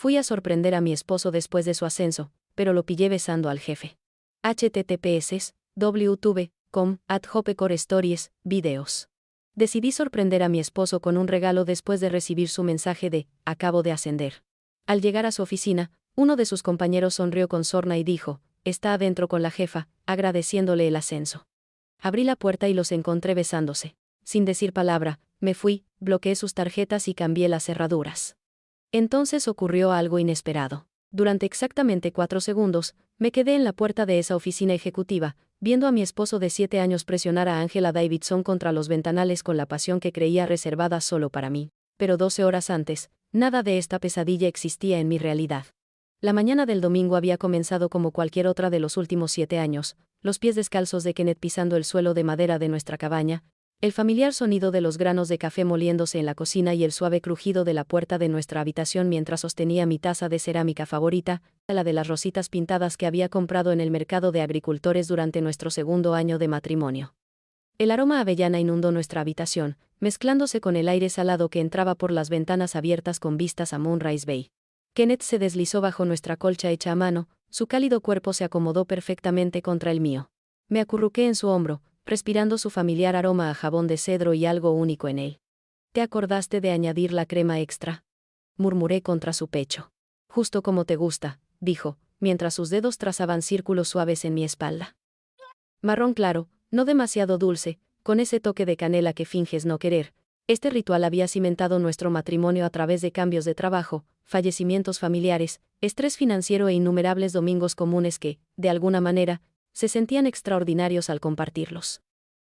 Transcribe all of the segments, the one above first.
Fui a sorprender a mi esposo después de su ascenso, pero lo pillé besando al jefe. https wtube.com/hopecore stories, videos. Decidí sorprender a mi esposo con un regalo después de recibir su mensaje de «acabo de ascender». Al llegar a su oficina, uno de sus compañeros sonrió con sorna y dijo, «está adentro con la jefa», agradeciéndole el ascenso. Abrí la puerta y los encontré besándose. Sin decir palabra, me fui, bloqueé sus tarjetas y cambié las cerraduras. Entonces ocurrió algo inesperado. Durante exactamente 4 segundos, me quedé en la puerta de esa oficina ejecutiva, viendo a mi esposo de 7 años presionar a Angela Davidson contra los ventanales con la pasión que creía reservada solo para mí. Pero 12 horas antes, nada de esta pesadilla existía en mi realidad. La mañana del domingo había comenzado como cualquier otra de los últimos 7 años, los pies descalzos de Kenneth pisando el suelo de madera de nuestra cabaña, el familiar sonido de los granos de café moliéndose en la cocina y el suave crujido de la puerta de nuestra habitación mientras sostenía mi taza de cerámica favorita, la de las rositas pintadas que había comprado en el mercado de agricultores durante nuestro segundo año de matrimonio. El aroma a avellana inundó nuestra habitación, mezclándose con el aire salado que entraba por las ventanas abiertas con vistas a Moonrise Bay. Kenneth se deslizó bajo nuestra colcha hecha a mano, su cálido cuerpo se acomodó perfectamente contra el mío. Me acurruqué en su hombro, respirando su familiar aroma a jabón de cedro y algo único en él. «¿Te acordaste de añadir la crema extra?», murmuré contra su pecho. «Justo como te gusta», dijo, mientras sus dedos trazaban círculos suaves en mi espalda. Marrón claro, no demasiado dulce, con ese toque de canela que finges no querer. Este ritual había cimentado nuestro matrimonio a través de cambios de trabajo, fallecimientos familiares, estrés financiero e innumerables domingos comunes que, de alguna manera, se sentían extraordinarios al compartirlos.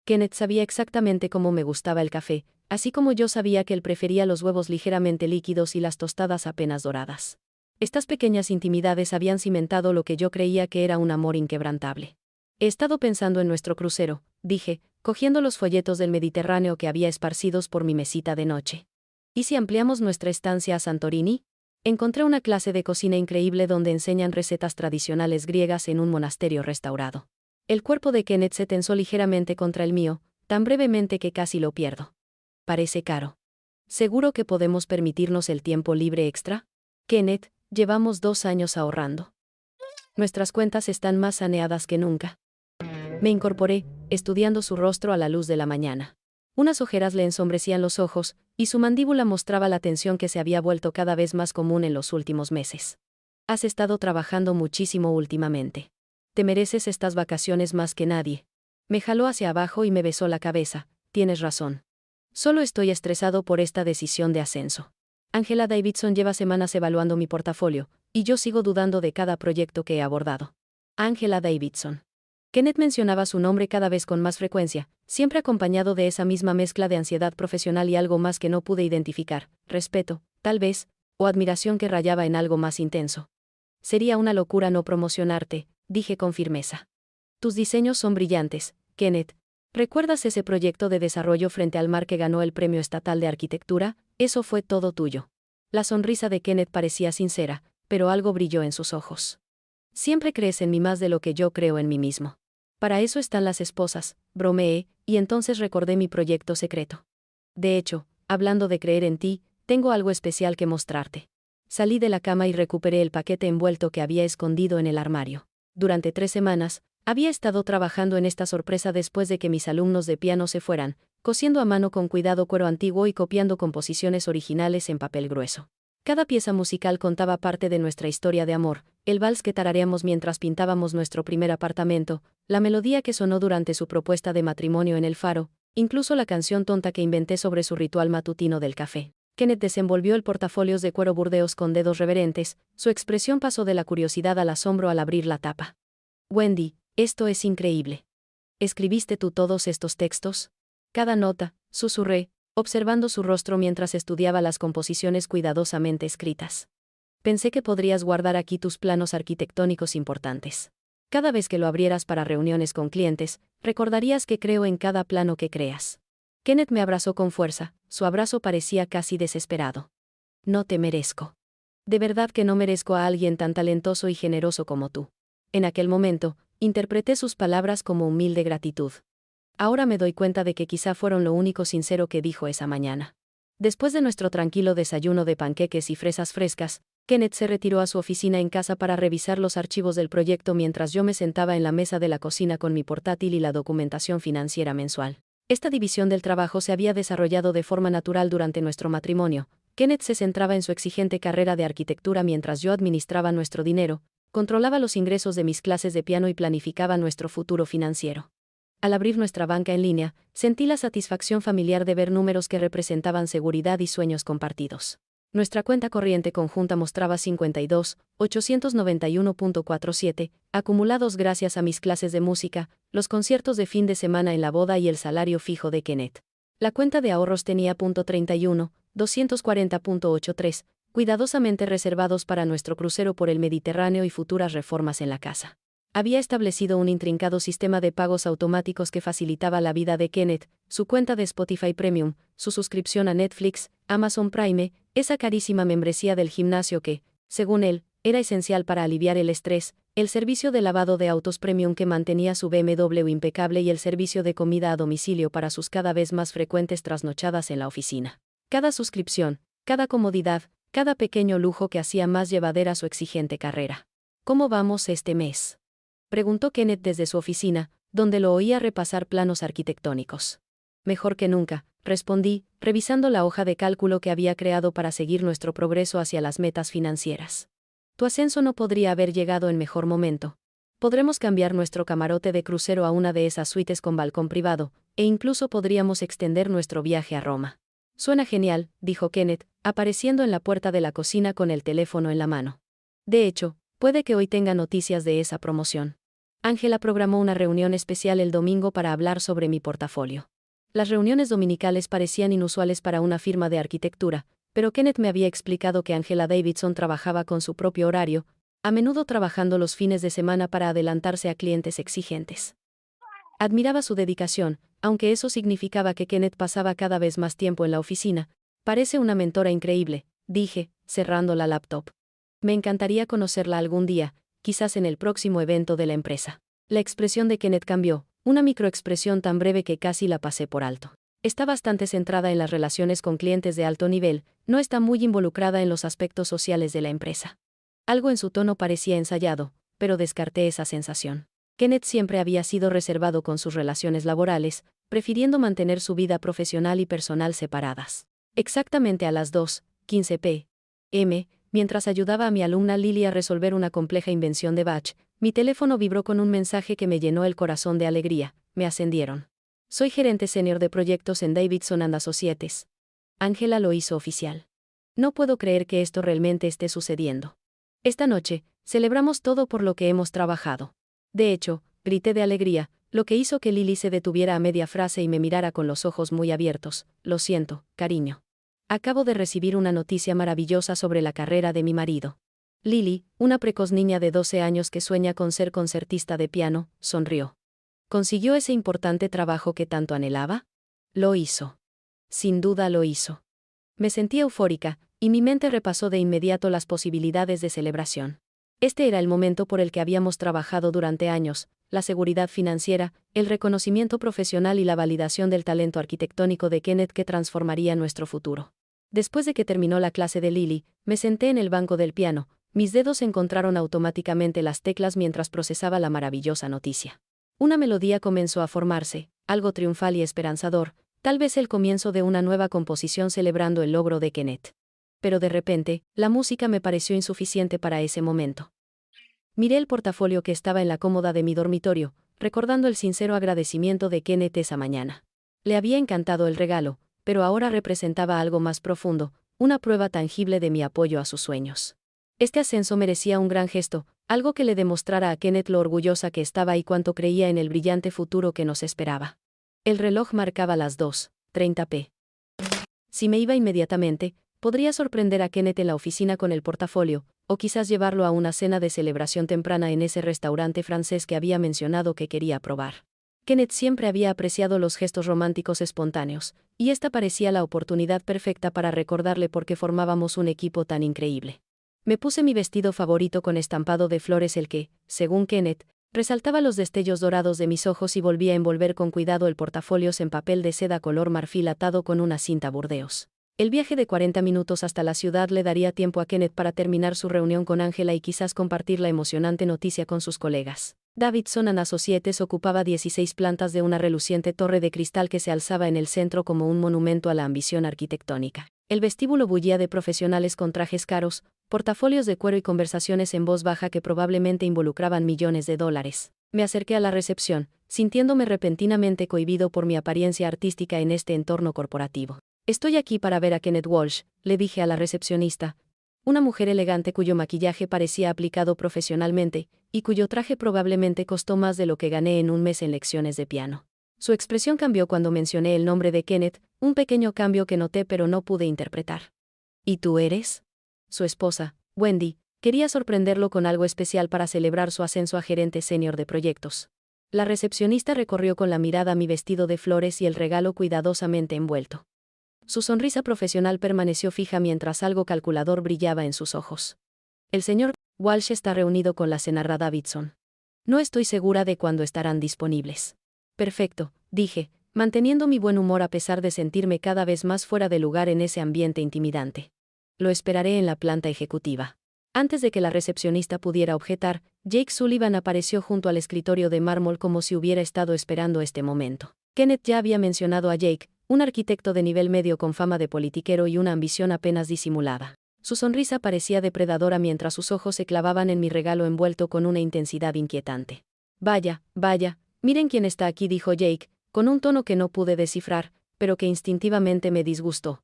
Kenneth sabía exactamente cómo me gustaba el café, así como yo sabía que él prefería los huevos ligeramente líquidos y las tostadas apenas doradas. Estas pequeñas intimidades habían cimentado lo que yo creía que era un amor inquebrantable. «He estado pensando en nuestro crucero», dije, cogiendo los folletos del Mediterráneo que había esparcidos por mi mesita de noche. «¿Y si ampliamos nuestra estancia a Santorini?». Encontré una clase de cocina increíble donde enseñan recetas tradicionales griegas en un monasterio restaurado. El cuerpo de Kenneth se tensó ligeramente contra el mío, tan brevemente que casi lo pierdo. «Parece caro. ¿Seguro que podemos permitirnos el tiempo libre extra?». «Kenneth, llevamos 2 años ahorrando. Nuestras cuentas están más saneadas que nunca». Me incorporé, estudiando su rostro a la luz de la mañana. Unas ojeras le ensombrecían los ojos, y su mandíbula mostraba la tensión que se había vuelto cada vez más común en los últimos meses. «Has estado trabajando muchísimo últimamente. Te mereces estas vacaciones más que nadie». Me jaló hacia abajo y me besó la cabeza. «Tienes razón. Solo estoy estresado por esta decisión de ascenso. Angela Davidson lleva semanas evaluando mi portafolio, y yo sigo dudando de cada proyecto que he abordado». Angela Davidson. Kenneth mencionaba su nombre cada vez con más frecuencia, siempre acompañado de esa misma mezcla de ansiedad profesional y algo más que no pude identificar, respeto, tal vez, o admiración que rayaba en algo más intenso. «Sería una locura no promocionarte», dije con firmeza. «Tus diseños son brillantes, Kenneth. ¿Recuerdas ese proyecto de desarrollo frente al mar que ganó el Premio Estatal de Arquitectura? Eso fue todo tuyo». La sonrisa de Kenneth parecía sincera, pero algo brilló en sus ojos. «Siempre crees en mí más de lo que yo creo en mí mismo. Para eso están las esposas», bromeé, y entonces recordé mi proyecto secreto. «De hecho, hablando de creer en ti, tengo algo especial que mostrarte». Salí de la cama y recuperé el paquete envuelto que había escondido en el armario. Durante 3 semanas, había estado trabajando en esta sorpresa después de que mis alumnos de piano se fueran, cosiendo a mano con cuidado cuero antiguo y copiando composiciones originales en papel grueso. Cada pieza musical contaba parte de nuestra historia de amor, el vals que tarareamos mientras pintábamos nuestro primer apartamento, la melodía que sonó durante su propuesta de matrimonio en el faro, incluso la canción tonta que inventé sobre su ritual matutino del café. Kenneth desenvolvió el portafolios de cuero burdeos con dedos reverentes, su expresión pasó de la curiosidad al asombro al abrir la tapa. «Wendy, esto es increíble. ¿Escribiste tú todos estos textos?». «Cada nota», susurré, observando su rostro mientras estudiaba las composiciones cuidadosamente escritas. «Pensé que podrías guardar aquí tus planos arquitectónicos importantes. Cada vez que lo abrieras para reuniones con clientes, recordarías que creo en cada plano que creas». Kenneth me abrazó con fuerza, su abrazo parecía casi desesperado. «No te merezco. De verdad que no merezco a alguien tan talentoso y generoso como tú». En aquel momento, interpreté sus palabras como humilde gratitud. Ahora me doy cuenta de que quizá fueron lo único sincero que dijo esa mañana. Después de nuestro tranquilo desayuno de panqueques y fresas frescas, Kenneth se retiró a su oficina en casa para revisar los archivos del proyecto mientras yo me sentaba en la mesa de la cocina con mi portátil y la documentación financiera mensual. Esta división del trabajo se había desarrollado de forma natural durante nuestro matrimonio. Kenneth se centraba en su exigente carrera de arquitectura mientras yo administraba nuestro dinero, controlaba los ingresos de mis clases de piano y planificaba nuestro futuro financiero. Al abrir nuestra banca en línea, sentí la satisfacción familiar de ver números que representaban seguridad y sueños compartidos. Nuestra cuenta corriente conjunta mostraba 52,891.47 acumulados gracias a mis clases de música, los conciertos de fin de semana en la boda y el salario fijo de Kenneth. La cuenta de ahorros tenía .31,240.83, cuidadosamente reservados para nuestro crucero por el Mediterráneo y futuras reformas en la casa. Había establecido un intrincado sistema de pagos automáticos que facilitaba la vida de Kenneth, su cuenta de Spotify Premium, su suscripción a Netflix, Amazon Prime, esa carísima membresía del gimnasio que, según él, era esencial para aliviar el estrés, el servicio de lavado de autos Premium que mantenía su BMW impecable y el servicio de comida a domicilio para sus cada vez más frecuentes trasnochadas en la oficina. Cada suscripción, cada comodidad, cada pequeño lujo que hacía más llevadera su exigente carrera. ¿Cómo vamos este mes?, preguntó Kenneth desde su oficina, donde lo oía repasar planos arquitectónicos. Mejor que nunca, respondí, revisando la hoja de cálculo que había creado para seguir nuestro progreso hacia las metas financieras. Tu ascenso no podría haber llegado en mejor momento. Podremos cambiar nuestro camarote de crucero a una de esas suites con balcón privado, e incluso podríamos extender nuestro viaje a Roma. Suena genial, dijo Kenneth, apareciendo en la puerta de la cocina con el teléfono en la mano. De hecho, puede que hoy tenga noticias de esa promoción. Ángela programó una reunión especial el domingo para hablar sobre mi portafolio. Las reuniones dominicales parecían inusuales para una firma de arquitectura, pero Kenneth me había explicado que Angela Davidson trabajaba con su propio horario, a menudo trabajando los fines de semana para adelantarse a clientes exigentes. Admiraba su dedicación, aunque eso significaba que Kenneth pasaba cada vez más tiempo en la oficina. Parece una mentora increíble, dije, cerrando la laptop. Me encantaría conocerla algún día, quizás en el próximo evento de la empresa. La expresión de Kenneth cambió, una microexpresión tan breve que casi la pasé por alto. Está bastante centrada en las relaciones con clientes de alto nivel, no está muy involucrada en los aspectos sociales de la empresa. Algo en su tono parecía ensayado, pero descarté esa sensación. Kenneth siempre había sido reservado con sus relaciones laborales, prefiriendo mantener su vida profesional y personal separadas. Exactamente a las 2:15 p.m., mientras ayudaba a mi alumna Lily a resolver una compleja invención de Bach, mi teléfono vibró con un mensaje que me llenó el corazón de alegría. Me ascendieron. Soy gerente senior de proyectos en Davidson & Associates. Ángela lo hizo oficial. No puedo creer que esto realmente esté sucediendo. Esta noche, celebramos todo por lo que hemos trabajado. De hecho, grité de alegría, lo que hizo que Lily se detuviera a media frase y me mirara con los ojos muy abiertos. Lo siento, cariño. Acabo de recibir una noticia maravillosa sobre la carrera de mi marido. Lily, una precoz niña de 12 años que sueña con ser concertista de piano, sonrió. ¿Consiguió ese importante trabajo que tanto anhelaba? Lo hizo. Sin duda lo hizo. Me sentí eufórica, y mi mente repasó de inmediato las posibilidades de celebración. Este era el momento por el que habíamos trabajado durante años, la seguridad financiera, el reconocimiento profesional y la validación del talento arquitectónico de Kenneth que transformaría nuestro futuro. Después de que terminó la clase de Lily, me senté en el banco del piano, mis dedos encontraron automáticamente las teclas mientras procesaba la maravillosa noticia. Una melodía comenzó a formarse, algo triunfal y esperanzador, tal vez el comienzo de una nueva composición celebrando el logro de Kenneth. Pero de repente, la música me pareció insuficiente para ese momento. Miré el portafolio que estaba en la cómoda de mi dormitorio, recordando el sincero agradecimiento de Kenneth esa mañana. Le había encantado el regalo, pero ahora representaba algo más profundo, una prueba tangible de mi apoyo a sus sueños. Este ascenso merecía un gran gesto, algo que le demostrara a Kenneth lo orgullosa que estaba y cuánto creía en el brillante futuro que nos esperaba. El reloj marcaba las 2:30 p. Si me iba inmediatamente, podría sorprender a Kenneth en la oficina con el portafolio, o quizás llevarlo a una cena de celebración temprana en ese restaurante francés que había mencionado que quería probar. Kenneth siempre había apreciado los gestos románticos espontáneos, y esta parecía la oportunidad perfecta para recordarle por qué formábamos un equipo tan increíble. Me puse mi vestido favorito con estampado de flores, el que, según Kenneth, resaltaba los destellos dorados de mis ojos, y volví a envolver con cuidado el portafolio en papel de seda color marfil atado con una cinta burdeos. El viaje de 40 minutos hasta la ciudad le daría tiempo a Kenneth para terminar su reunión con Angela y quizás compartir la emocionante noticia con sus colegas. Davidson and Associates ocupaba 16 plantas de una reluciente torre de cristal que se alzaba en el centro como un monumento a la ambición arquitectónica. El vestíbulo bullía de profesionales con trajes caros, portafolios de cuero y conversaciones en voz baja que probablemente involucraban millones de dólares. Me acerqué a la recepción, sintiéndome repentinamente cohibido por mi apariencia artística en este entorno corporativo. Estoy aquí para ver a Kenneth Walsh, le dije a la recepcionista, una mujer elegante cuyo maquillaje parecía aplicado profesionalmente, y cuyo traje probablemente costó más de lo que gané en un mes en lecciones de piano. Su expresión cambió cuando mencioné el nombre de Kenneth, un pequeño cambio que noté pero no pude interpretar. ¿Y tú eres? Su esposa, Wendy, quería sorprenderlo con algo especial para celebrar su ascenso a gerente senior de proyectos. La recepcionista recorrió con la mirada mi vestido de flores y el regalo cuidadosamente envuelto. Su sonrisa profesional permaneció fija mientras algo calculador brillaba en sus ojos. El señor Walsh está reunido con la senadora Davidson. No estoy segura de cuándo estarán disponibles. Perfecto, dije, manteniendo mi buen humor a pesar de sentirme cada vez más fuera de lugar en ese ambiente intimidante. Lo esperaré en la planta ejecutiva. Antes de que la recepcionista pudiera objetar, Jake Sullivan apareció junto al escritorio de mármol como si hubiera estado esperando este momento. Kenneth ya había mencionado a Jake, un arquitecto de nivel medio con fama de politiquero y una ambición apenas disimulada. Su sonrisa parecía depredadora mientras sus ojos se clavaban en mi regalo envuelto con una intensidad inquietante. Vaya, miren quién está aquí, dijo Jake, con un tono que no pude descifrar, pero que instintivamente me disgustó.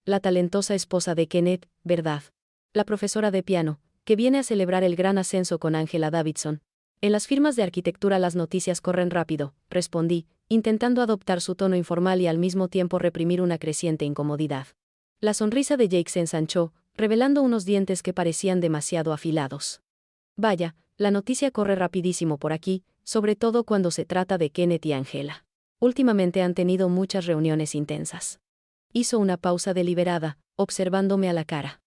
La talentosa esposa de Kenneth, ¿verdad? La profesora de piano, que viene a celebrar el gran ascenso con Angela Davidson. En las firmas de arquitectura las noticias corren rápido, respondí, intentando adoptar su tono informal y al mismo tiempo reprimir una creciente incomodidad. La sonrisa de Jake se ensanchó, revelando unos dientes que parecían demasiado afilados. Vaya, la noticia corre rapidísimo por aquí, sobre todo cuando se trata de Kenneth y Angela. Últimamente han tenido muchas reuniones intensas. Hizo una pausa deliberada, observándome a la cara.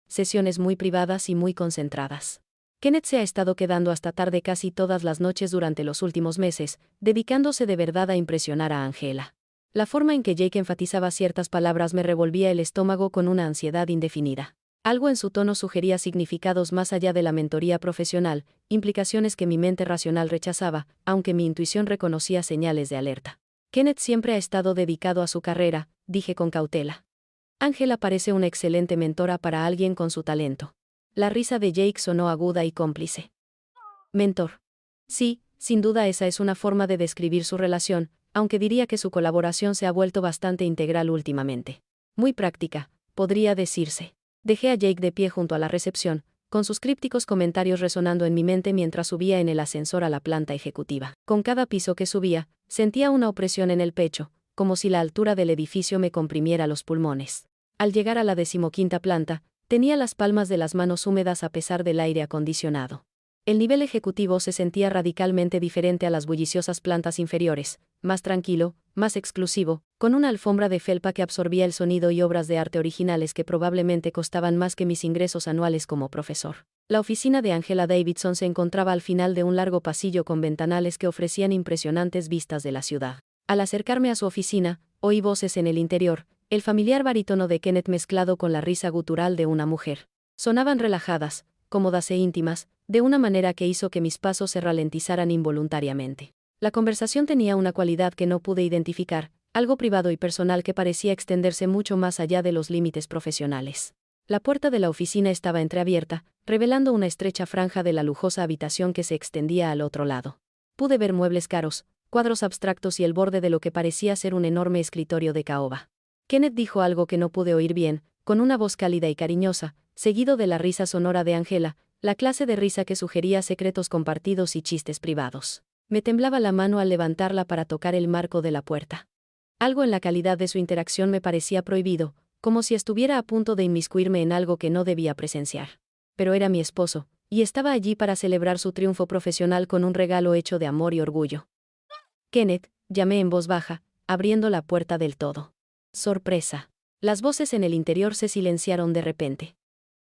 Sesiones muy privadas y muy concentradas. Kenneth se ha estado quedando hasta tarde casi todas las noches durante los últimos meses, dedicándose de verdad a impresionar a Angela. La forma en que Jake enfatizaba ciertas palabras me revolvía el estómago con una ansiedad indefinida. Algo en su tono sugería significados más allá de la mentoría profesional, implicaciones que mi mente racional rechazaba, aunque mi intuición reconocía señales de alerta. Kenneth siempre ha estado dedicado a su carrera, dije con cautela. Angela parece una excelente mentora para alguien con su talento. La risa de Jake sonó aguda y cómplice. Mentor. Sí, sin duda esa es una forma de describir su relación, aunque diría que su colaboración se ha vuelto bastante integral últimamente. Muy práctica, podría decirse. Dejé a Jake de pie junto a la recepción, con sus crípticos comentarios resonando en mi mente mientras subía en el ascensor a la planta ejecutiva. Con cada piso que subía, sentía una opresión en el pecho, como si la altura del edificio me comprimiera los pulmones. Al llegar a la 15ª planta, tenía las palmas de las manos húmedas a pesar del aire acondicionado. El nivel ejecutivo se sentía radicalmente diferente a las bulliciosas plantas inferiores, más tranquilo, más exclusivo, con una alfombra de felpa que absorbía el sonido y obras de arte originales que probablemente costaban más que mis ingresos anuales como profesor. La oficina de Angela Davidson se encontraba al final de un largo pasillo con ventanales que ofrecían impresionantes vistas de la ciudad. Al acercarme a su oficina, oí voces en el interior, el familiar barítono de Kenneth mezclado con la risa gutural de una mujer. Sonaban relajadas, cómodas e íntimas, de una manera que hizo que mis pasos se ralentizaran involuntariamente. La conversación tenía una cualidad que no pude identificar, algo privado y personal que parecía extenderse mucho más allá de los límites profesionales. La puerta de la oficina estaba entreabierta, revelando una estrecha franja de la lujosa habitación que se extendía al otro lado. Pude ver muebles caros, cuadros abstractos y el borde de lo que parecía ser un enorme escritorio de caoba. Kenneth dijo algo que no pude oír bien, con una voz cálida y cariñosa, seguido de la risa sonora de Angela, la clase de risa que sugería secretos compartidos y chistes privados. Me temblaba la mano al levantarla para tocar el marco de la puerta. Algo en la calidad de su interacción me parecía prohibido, como si estuviera a punto de inmiscuirme en algo que no debía presenciar. Pero era mi esposo, y estaba allí para celebrar su triunfo profesional con un regalo hecho de amor y orgullo. Kenneth, llamé en voz baja, abriendo la puerta del todo. Sorpresa. Las voces en el interior se silenciaron de repente.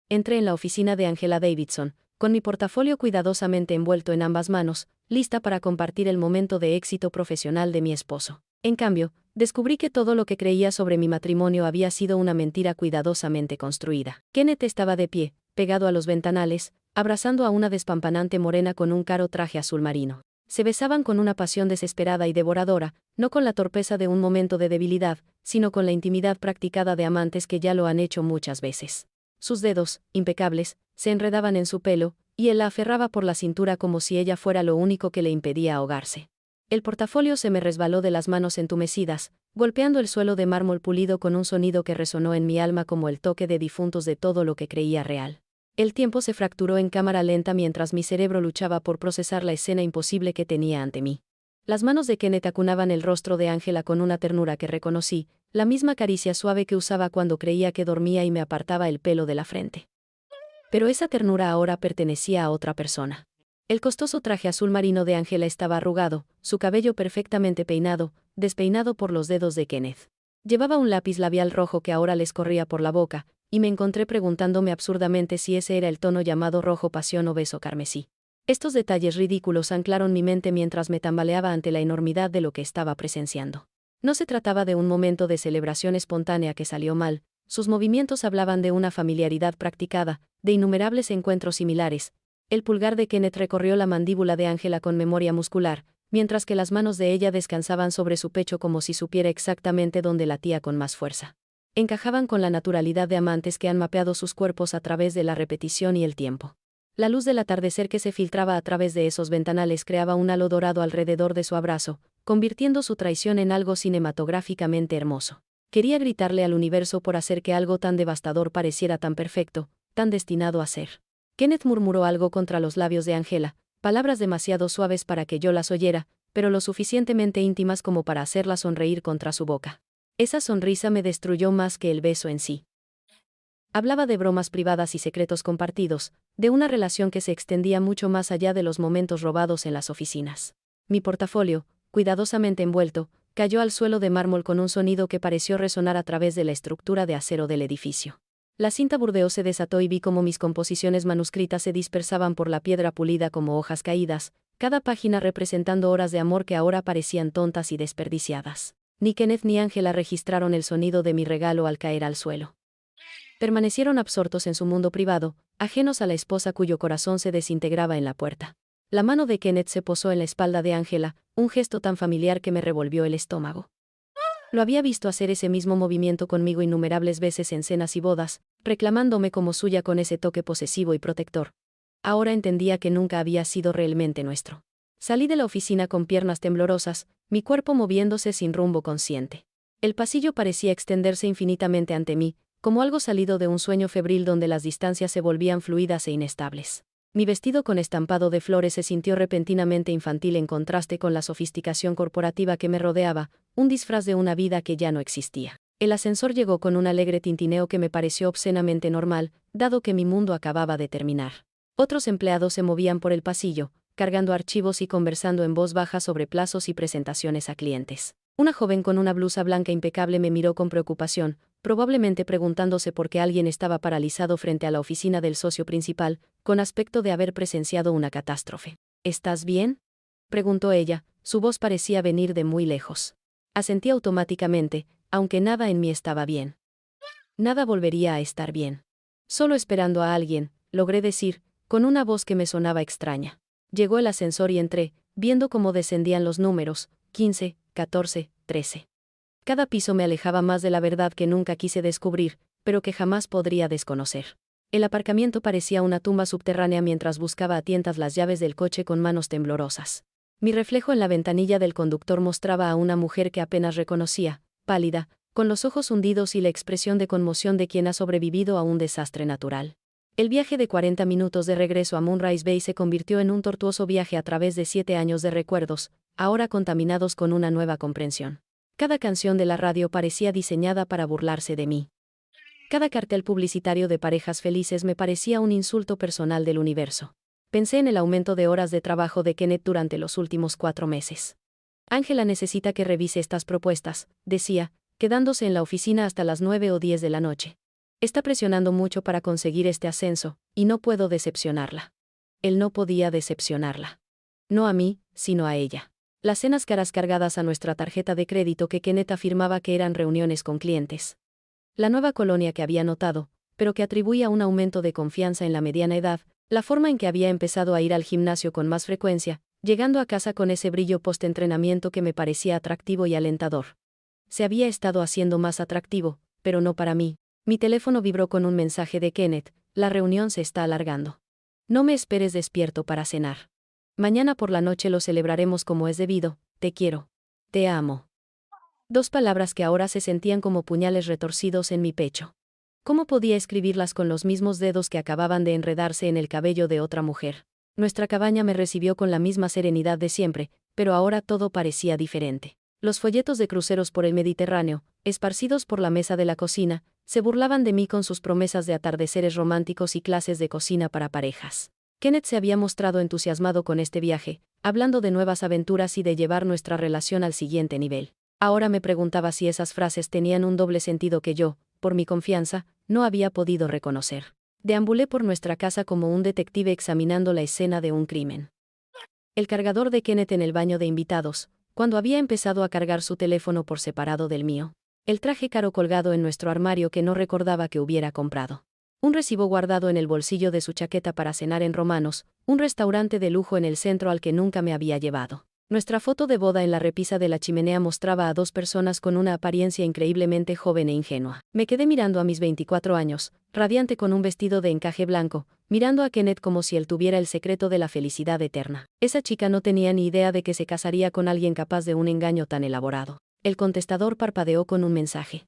Entré en la oficina de Angela Davidson, con mi portafolio cuidadosamente envuelto en ambas manos, lista para compartir el momento de éxito profesional de mi esposo. En cambio, Descubrí que todo lo que creía sobre mi matrimonio había sido una mentira cuidadosamente construida. Kenneth estaba de pie, pegado a los ventanales, abrazando a una despampanante morena con un caro traje azul marino. Se besaban con una pasión desesperada y devoradora, no con la torpeza de un momento de debilidad, sino con la intimidad practicada de amantes que ya lo han hecho muchas veces. Sus dedos, impecables, se enredaban en su pelo, y él la aferraba por la cintura como si ella fuera lo único que le impedía ahogarse. El portafolio se me resbaló de las manos entumecidas, golpeando el suelo de mármol pulido con un sonido que resonó en mi alma como el toque de difuntos de todo lo que creía real. El tiempo se fracturó en cámara lenta mientras mi cerebro luchaba por procesar la escena imposible que tenía ante mí. Las manos de Kenneth acunaban el rostro de Ángela con una ternura que reconocí, la misma caricia suave que usaba cuando creía que dormía y me apartaba el pelo de la frente. Pero esa ternura ahora pertenecía a otra persona. El costoso traje azul marino de Ángela estaba arrugado, su cabello perfectamente peinado, despeinado por los dedos de Kenneth. Llevaba un lápiz labial rojo que ahora le escorría por la boca, y me encontré preguntándome absurdamente si ese era el tono llamado rojo pasión o beso carmesí. Estos detalles ridículos anclaron mi mente mientras me tambaleaba ante la enormidad de lo que estaba presenciando. No se trataba de un momento de celebración espontánea que salió mal, sus movimientos hablaban de una familiaridad practicada, de innumerables encuentros similares. El pulgar de Kenneth recorrió la mandíbula de Ángela con memoria muscular, mientras que las manos de ella descansaban sobre su pecho como si supiera exactamente dónde latía con más fuerza. Encajaban con la naturalidad de amantes que han mapeado sus cuerpos a través de la repetición y el tiempo. La luz del atardecer que se filtraba a través de esos ventanales creaba un halo dorado alrededor de su abrazo, convirtiendo su traición en algo cinematográficamente hermoso. Quería gritarle al universo por hacer que algo tan devastador pareciera tan perfecto, tan destinado a ser. Kenneth murmuró algo contra los labios de Ángela, palabras demasiado suaves para que yo las oyera, pero lo suficientemente íntimas como para hacerla sonreír contra su boca. Esa sonrisa me destruyó más que el beso en sí. Hablaba de bromas privadas y secretos compartidos, de una relación que se extendía mucho más allá de los momentos robados en las oficinas. Mi portafolio, cuidadosamente envuelto, cayó al suelo de mármol con un sonido que pareció resonar a través de la estructura de acero del edificio. La cinta burdeos se desató y vi cómo mis composiciones manuscritas se dispersaban por la piedra pulida como hojas caídas, cada página representando horas de amor que ahora parecían tontas y desperdiciadas. Ni Kenneth ni Ángela registraron el sonido de mi regalo al caer al suelo. Permanecieron absortos en su mundo privado, ajenos a la esposa cuyo corazón se desintegraba en la puerta. La mano de Kenneth se posó en la espalda de Ángela, un gesto tan familiar que me revolvió el estómago. Lo había visto hacer ese mismo movimiento conmigo innumerables veces en cenas y bodas, reclamándome como suya con ese toque posesivo y protector. Ahora entendía que nunca había sido realmente nuestro. Salí de la oficina con piernas temblorosas, mi cuerpo moviéndose sin rumbo consciente. El pasillo parecía extenderse infinitamente ante mí, como algo salido de un sueño febril donde las distancias se volvían fluidas e inestables. Mi vestido con estampado de flores se sintió repentinamente infantil en contraste con la sofisticación corporativa que me rodeaba, un disfraz de una vida que ya no existía. El ascensor llegó con un alegre tintineo que me pareció obscenamente normal, dado que mi mundo acababa de terminar. Otros empleados se movían por el pasillo, cargando archivos y conversando en voz baja sobre plazos y presentaciones a clientes. Una joven con una blusa blanca impecable me miró con preocupación, probablemente preguntándose por qué alguien estaba paralizado frente a la oficina del socio principal, con aspecto de haber presenciado una catástrofe. ¿Estás bien?, preguntó ella, su voz parecía venir de muy lejos. Asentí automáticamente, aunque nada en mí estaba bien. Nada volvería a estar bien. Solo esperando a alguien, logré decir, con una voz que me sonaba extraña. Llegó el ascensor y entré, viendo cómo descendían los números, 15, 14, 13. Cada piso me alejaba más de la verdad que nunca quise descubrir, pero que jamás podría desconocer. El aparcamiento parecía una tumba subterránea mientras buscaba a tientas las llaves del coche con manos temblorosas. Mi reflejo en la ventanilla del conductor mostraba a una mujer que apenas reconocía, pálida, con los ojos hundidos y la expresión de conmoción de quien ha sobrevivido a un desastre natural. El viaje de 40 minutos de regreso a Moonrise Bay se convirtió en un tortuoso viaje a través de 7 años de recuerdos, ahora contaminados con una nueva comprensión. Cada canción de la radio parecía diseñada para burlarse de mí. Cada cartel publicitario de parejas felices me parecía un insulto personal del universo. Pensé en el aumento de horas de trabajo de Kenneth durante los últimos 4 meses. Ángela necesita que revise estas propuestas, decía, quedándose en la oficina hasta las 9 o 10 de la noche. Está presionando mucho para conseguir este ascenso, y no puedo decepcionarla. Él no podía decepcionarla. No a mí, sino a ella. Las cenas caras cargadas a nuestra tarjeta de crédito que Kenneth afirmaba que eran reuniones con clientes. La nueva colonia que había notado, pero que atribuía un aumento de confianza en la mediana edad, la forma en que había empezado a ir al gimnasio con más frecuencia, llegando a casa con ese brillo post-entrenamiento que me parecía atractivo y alentador. Se había estado haciendo más atractivo, pero no para mí. Mi teléfono vibró con un mensaje de Kenneth: la reunión se está alargando. No me esperes despierto para cenar. Mañana por la noche lo celebraremos como es debido, te quiero. Te amo. Dos palabras que ahora se sentían como puñales retorcidos en mi pecho. ¿Cómo podía escribirlas con los mismos dedos que acababan de enredarse en el cabello de otra mujer? Nuestra cabaña me recibió con la misma serenidad de siempre, pero ahora todo parecía diferente. Los folletos de cruceros por el Mediterráneo, esparcidos por la mesa de la cocina, se burlaban de mí con sus promesas de atardeceres románticos y clases de cocina para parejas. Kenneth se había mostrado entusiasmado con este viaje, hablando de nuevas aventuras y de llevar nuestra relación al siguiente nivel. Ahora me preguntaba si esas frases tenían un doble sentido que yo, por mi confianza, no había podido reconocer. Deambulé por nuestra casa como un detective examinando la escena de un crimen. El cargador de Kenneth en el baño de invitados, cuando había empezado a cargar su teléfono por separado del mío. El traje caro colgado en nuestro armario que no recordaba que hubiera comprado. Un recibo guardado en el bolsillo de su chaqueta para cenar en Romanos, un restaurante de lujo en el centro al que nunca me había llevado. Nuestra foto de boda en la repisa de la chimenea mostraba a dos personas con una apariencia increíblemente joven e ingenua. Me quedé mirando a mis 24 años, radiante con un vestido de encaje blanco, mirando a Kenneth como si él tuviera el secreto de la felicidad eterna. Esa chica no tenía ni idea de que se casaría con alguien capaz de un engaño tan elaborado. El contestador parpadeó con un mensaje.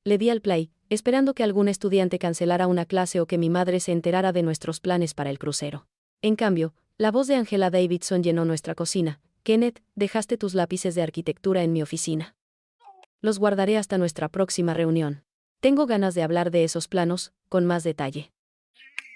Le di al play, esperando que algún estudiante cancelara una clase o que mi madre se enterara de nuestros planes para el crucero. En cambio, la voz de Angela Davidson llenó nuestra cocina. Kenneth, dejaste tus lápices de arquitectura en mi oficina. Los guardaré hasta nuestra próxima reunión. Tengo ganas de hablar de esos planos, con más detalle.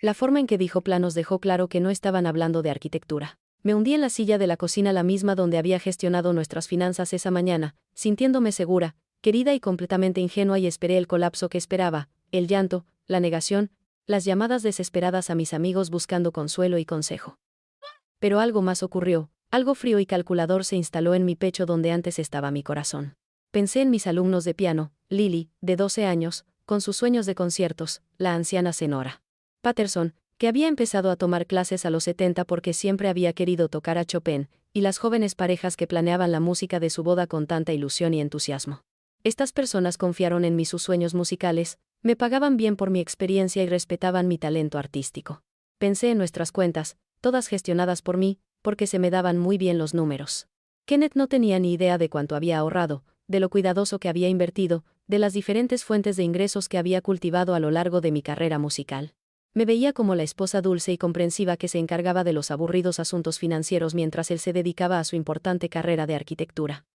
La forma en que dijo planos dejó claro que no estaban hablando de arquitectura. Me hundí en la silla de la cocina, la misma donde había gestionado nuestras finanzas esa mañana, sintiéndome segura, querida y completamente ingenua, y esperé el colapso que esperaba, el llanto, la negación, las llamadas desesperadas a mis amigos buscando consuelo y consejo. Pero algo más ocurrió. Algo frío y calculador se instaló en mi pecho donde antes estaba mi corazón. Pensé en mis alumnos de piano, Lily, de 12 años, con sus sueños de conciertos, la anciana Senora Patterson, que había empezado a tomar clases a los 70 porque siempre había querido tocar a Chopin, y las jóvenes parejas que planeaban la música de su boda con tanta ilusión y entusiasmo. Estas personas confiaron en mí sus sueños musicales, me pagaban bien por mi experiencia y respetaban mi talento artístico. Pensé en nuestras cuentas, todas gestionadas por mí, porque se me daban muy bien los números. Kenneth no tenía ni idea de cuánto había ahorrado, de lo cuidadoso que había invertido, de las diferentes fuentes de ingresos que había cultivado a lo largo de mi carrera musical. Me veía como la esposa dulce y comprensiva que se encargaba de los aburridos asuntos financieros mientras él se dedicaba a su importante carrera de arquitectura.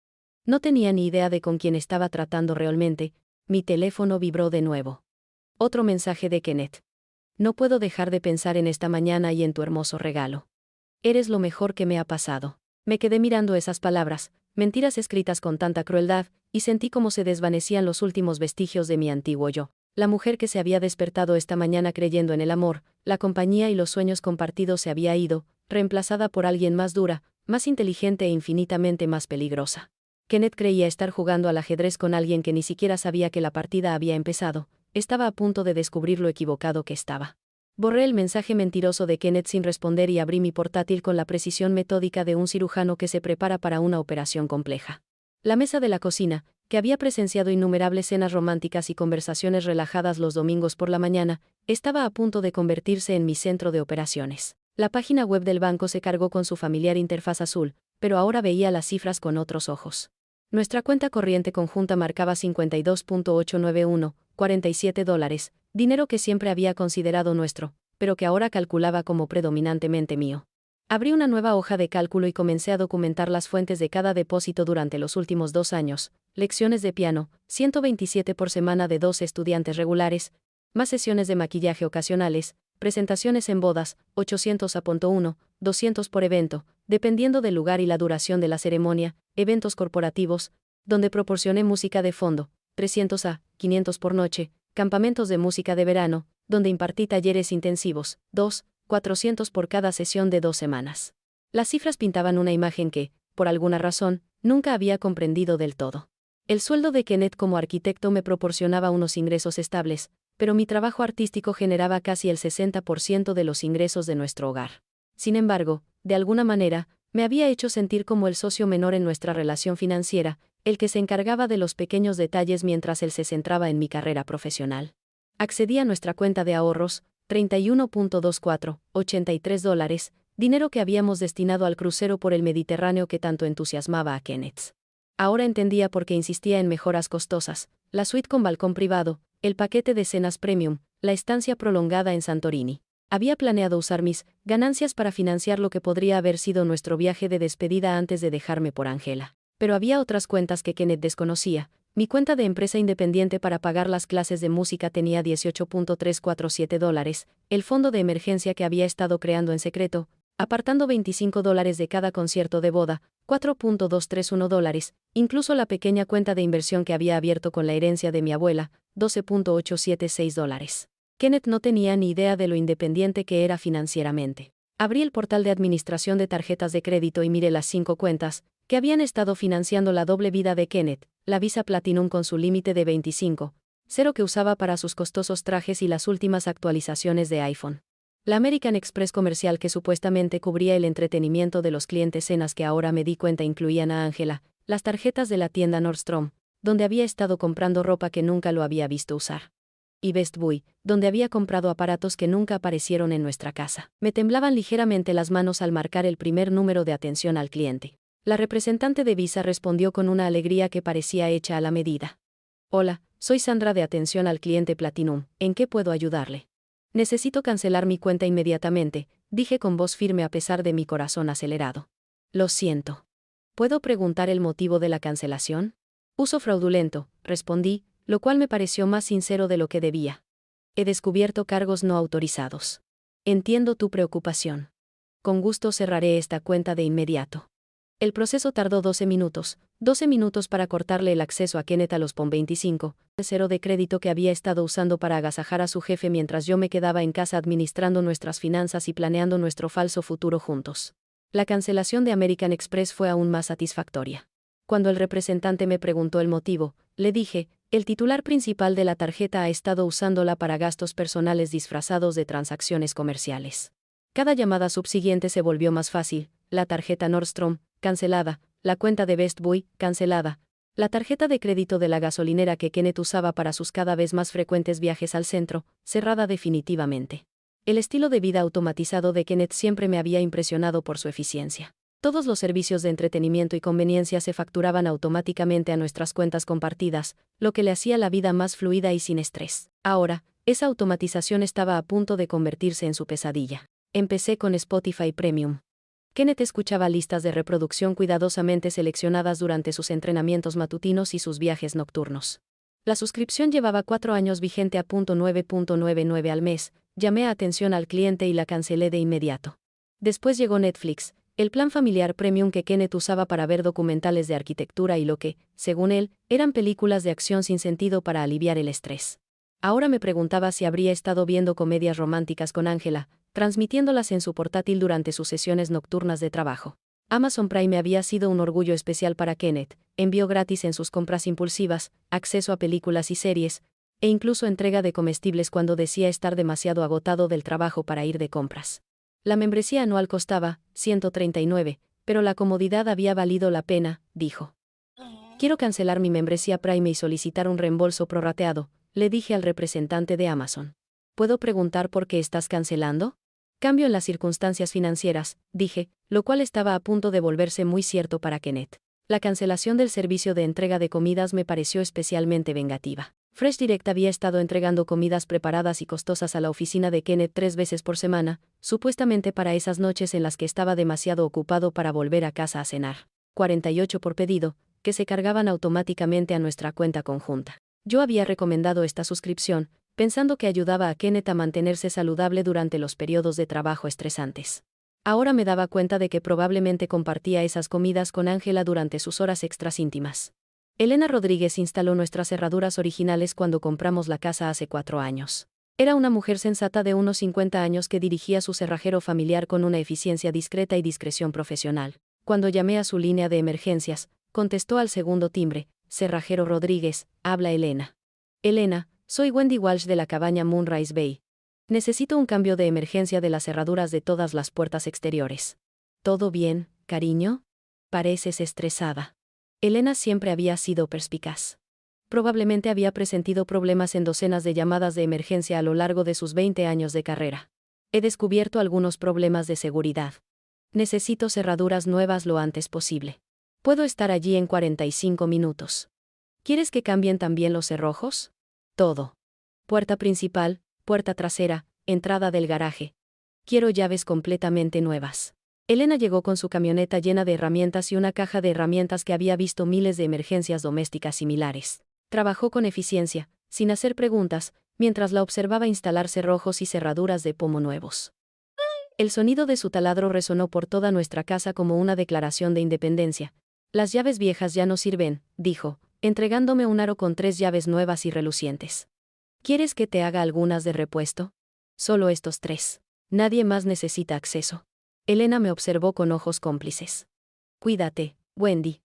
No tenía ni idea de con quién estaba tratando realmente. Mi teléfono vibró de nuevo. Otro mensaje de Kenneth. No puedo dejar de pensar en esta mañana y en tu hermoso regalo. Eres lo mejor que me ha pasado. Me quedé mirando esas palabras, mentiras escritas con tanta crueldad, y sentí cómo se desvanecían los últimos vestigios de mi antiguo yo. La mujer que se había despertado esta mañana creyendo en el amor, la compañía y los sueños compartidos se había ido, reemplazada por alguien más dura, más inteligente e infinitamente más peligrosa. Kenneth creía estar jugando al ajedrez con alguien que ni siquiera sabía que la partida había empezado. Estaba a punto de descubrir lo equivocado que estaba. Borré el mensaje mentiroso de Kenneth sin responder y abrí mi portátil con la precisión metódica de un cirujano que se prepara para una operación compleja. La mesa de la cocina, que había presenciado innumerables cenas románticas y conversaciones relajadas los domingos por la mañana, estaba a punto de convertirse en mi centro de operaciones. La página web del banco se cargó con su familiar interfaz azul, pero ahora veía las cifras con otros ojos. Nuestra cuenta corriente conjunta marcaba $52.891.47, dinero que siempre había considerado nuestro, pero que ahora calculaba como predominantemente mío. Abrí una nueva hoja de cálculo y comencé a documentar las fuentes de cada depósito durante los últimos 2 años, lecciones de piano, 127 por semana de 2 estudiantes regulares, más sesiones de maquillaje ocasionales, presentaciones en bodas, 800.1, 200 por evento, dependiendo del lugar y la duración de la ceremonia, eventos corporativos, donde proporcioné música de fondo, 300 a 500 por noche, campamentos de música de verano, donde impartí talleres intensivos, 400 por cada sesión de 2 semanas. Las cifras pintaban una imagen que, por alguna razón, nunca había comprendido del todo. El sueldo de Kenneth como arquitecto me proporcionaba unos ingresos estables, pero mi trabajo artístico generaba casi el 60% de los ingresos de nuestro hogar. Sin embargo, de alguna manera, me había hecho sentir como el socio menor en nuestra relación financiera, el que se encargaba de los pequeños detalles mientras él se centraba en mi carrera profesional. Accedí a nuestra cuenta de ahorros, $31.2483, dinero que habíamos destinado al crucero por el Mediterráneo que tanto entusiasmaba a Kenneth. Ahora entendía por qué insistía en mejoras costosas, la suite con balcón privado, el paquete de cenas premium, la estancia prolongada en Santorini. Había planeado usar mis ganancias para financiar lo que podría haber sido nuestro viaje de despedida antes de dejarme por Angela. Pero había otras cuentas que Kenneth desconocía. Mi cuenta de empresa independiente para pagar las clases de música tenía $18.347, el fondo de emergencia que había estado creando en secreto, apartando $25 de cada concierto de boda, $4.231, incluso la pequeña cuenta de inversión que había abierto con la herencia de mi abuela, $12.876. Kenneth no tenía ni idea de lo independiente que era financieramente. Abrí el portal de administración de tarjetas de crédito y miré las 5 cuentas que habían estado financiando la doble vida de Kenneth, la Visa Platinum con su límite de 25,0 que usaba para sus costosos trajes y las últimas actualizaciones de iPhone. La American Express comercial que supuestamente cubría el entretenimiento de los clientes, cenas que ahora me di cuenta incluían a Angela, las tarjetas de la tienda Nordstrom, donde había estado comprando ropa que nunca lo había visto usar, y Best Buy, donde había comprado aparatos que nunca aparecieron en nuestra casa. Me temblaban ligeramente las manos al marcar el primer número de atención al cliente. La representante de Visa respondió con una alegría que parecía hecha a la medida. Hola, soy Sandra de Atención al Cliente Platinum, ¿en qué puedo ayudarle? Necesito cancelar mi cuenta inmediatamente, dije con voz firme a pesar de mi corazón acelerado. Lo siento. ¿Puedo preguntar el motivo de la cancelación? Uso fraudulento, respondí, lo cual me pareció más sincero de lo que debía. He descubierto cargos no autorizados. Entiendo tu preocupación. Con gusto cerraré esta cuenta de inmediato. El proceso tardó 12 minutos para cortarle el acceso a Kenneth a los PON 25, cero de crédito que había estado usando para agasajar a su jefe mientras yo me quedaba en casa administrando nuestras finanzas y planeando nuestro falso futuro juntos. La cancelación de American Express fue aún más satisfactoria. Cuando el representante me preguntó el motivo, le dije, el titular principal de la tarjeta ha estado usándola para gastos personales disfrazados de transacciones comerciales. Cada llamada subsiguiente se volvió más fácil, la tarjeta Nordstrom, cancelada, la cuenta de Best Buy, cancelada, la tarjeta de crédito de la gasolinera que Kenneth usaba para sus cada vez más frecuentes viajes al centro, cerrada definitivamente. El estilo de vida automatizado de Kenneth siempre me había impresionado por su eficiencia. Todos los servicios de entretenimiento y conveniencia se facturaban automáticamente a nuestras cuentas compartidas, lo que le hacía la vida más fluida y sin estrés. Ahora, esa automatización estaba a punto de convertirse en su pesadilla. Empecé con Spotify Premium. Kenneth escuchaba listas de reproducción cuidadosamente seleccionadas durante sus entrenamientos matutinos y sus viajes nocturnos. La suscripción llevaba 4 años vigente a $9.99 al mes, llamé a atención al cliente y la cancelé de inmediato. Después llegó Netflix, el plan familiar premium que Kenneth usaba para ver documentales de arquitectura y lo que, según él, eran películas de acción sin sentido para aliviar el estrés. Ahora me preguntaba si habría estado viendo comedias románticas con Angela, transmitiéndolas en su portátil durante sus sesiones nocturnas de trabajo. Amazon Prime había sido un orgullo especial para Kenneth, envío gratis en sus compras impulsivas, acceso a películas y series, e incluso entrega de comestibles cuando decía estar demasiado agotado del trabajo para ir de compras. La membresía anual costaba $139, pero la comodidad había valido la pena, dijo. Quiero cancelar mi membresía Prime y solicitar un reembolso prorrateado, le dije al representante de Amazon. ¿Puedo preguntar por qué estás cancelando? Cambio en las circunstancias financieras, dije, lo cual estaba a punto de volverse muy cierto para Kenneth. La cancelación del servicio de entrega de comidas me pareció especialmente vengativa. Fresh Direct había estado entregando comidas preparadas y costosas a la oficina de Kenneth 3 veces por semana, supuestamente para esas noches en las que estaba demasiado ocupado para volver a casa a cenar. 48 por pedido, que se cargaban automáticamente a nuestra cuenta conjunta. Yo había recomendado esta suscripción, pensando que ayudaba a Kenneth a mantenerse saludable durante los periodos de trabajo estresantes. Ahora me daba cuenta de que probablemente compartía esas comidas con Angela durante sus horas extras íntimas. Elena Rodríguez instaló nuestras cerraduras originales cuando compramos la casa hace 4 años. Era una mujer sensata de unos 50 años que dirigía su cerrajero familiar con una eficiencia discreta y discreción profesional. Cuando llamé a su línea de emergencias, contestó al segundo timbre: Cerrajero Rodríguez, habla Elena. Elena, soy Wendy Walsh de la cabaña Moonrise Bay. Necesito un cambio de emergencia de las cerraduras de todas las puertas exteriores. ¿Todo bien, cariño? Pareces estresada. Elena siempre había sido perspicaz. Probablemente había presentido problemas en docenas de llamadas de emergencia a lo largo de sus 20 años de carrera. He descubierto algunos problemas de seguridad. Necesito cerraduras nuevas lo antes posible. Puedo estar allí en 45 minutos. ¿Quieres que cambien también los cerrojos? Todo. Puerta principal, puerta trasera, entrada del garaje. Quiero llaves completamente nuevas. Elena llegó con su camioneta llena de herramientas y una caja de herramientas que había visto miles de emergencias domésticas similares. Trabajó con eficiencia, sin hacer preguntas, mientras la observaba instalar cerrojos y cerraduras de pomo nuevos. El sonido de su taladro resonó por toda nuestra casa como una declaración de independencia. Las llaves viejas ya no sirven, dijo, entregándome un aro con 3 llaves nuevas y relucientes. ¿Quieres que te haga algunas de repuesto? Solo estos 3. Nadie más necesita acceso. Elena me observó con ojos cómplices. Cuídate, Wendy.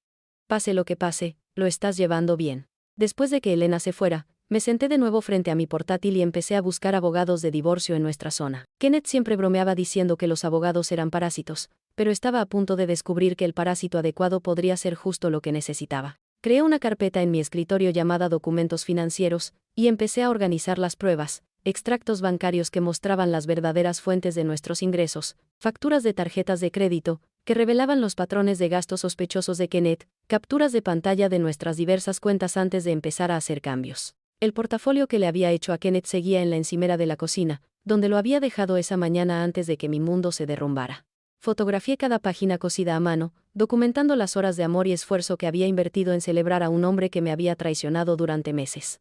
Pase lo que pase, lo estás llevando bien. Después de que Elena se fuera, me senté de nuevo frente a mi portátil y empecé a buscar abogados de divorcio en nuestra zona. Kenneth siempre bromeaba diciendo que los abogados eran parásitos, pero estaba a punto de descubrir que el parásito adecuado podría ser justo lo que necesitaba. Creé una carpeta en mi escritorio llamada Documentos Financieros, y empecé a organizar las pruebas, extractos bancarios que mostraban las verdaderas fuentes de nuestros ingresos, facturas de tarjetas de crédito, que revelaban los patrones de gastos sospechosos de Kenneth, capturas de pantalla de nuestras diversas cuentas antes de empezar a hacer cambios. El portafolio que le había hecho a Kenneth seguía en la encimera de la cocina, donde lo había dejado esa mañana antes de que mi mundo se derrumbara. Fotografié cada página cosida a mano, documentando las horas de amor y esfuerzo que había invertido en celebrar a un hombre que me había traicionado durante meses.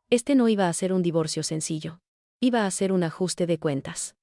Este no iba a ser un divorcio sencillo. Iba a ser un ajuste de cuentas.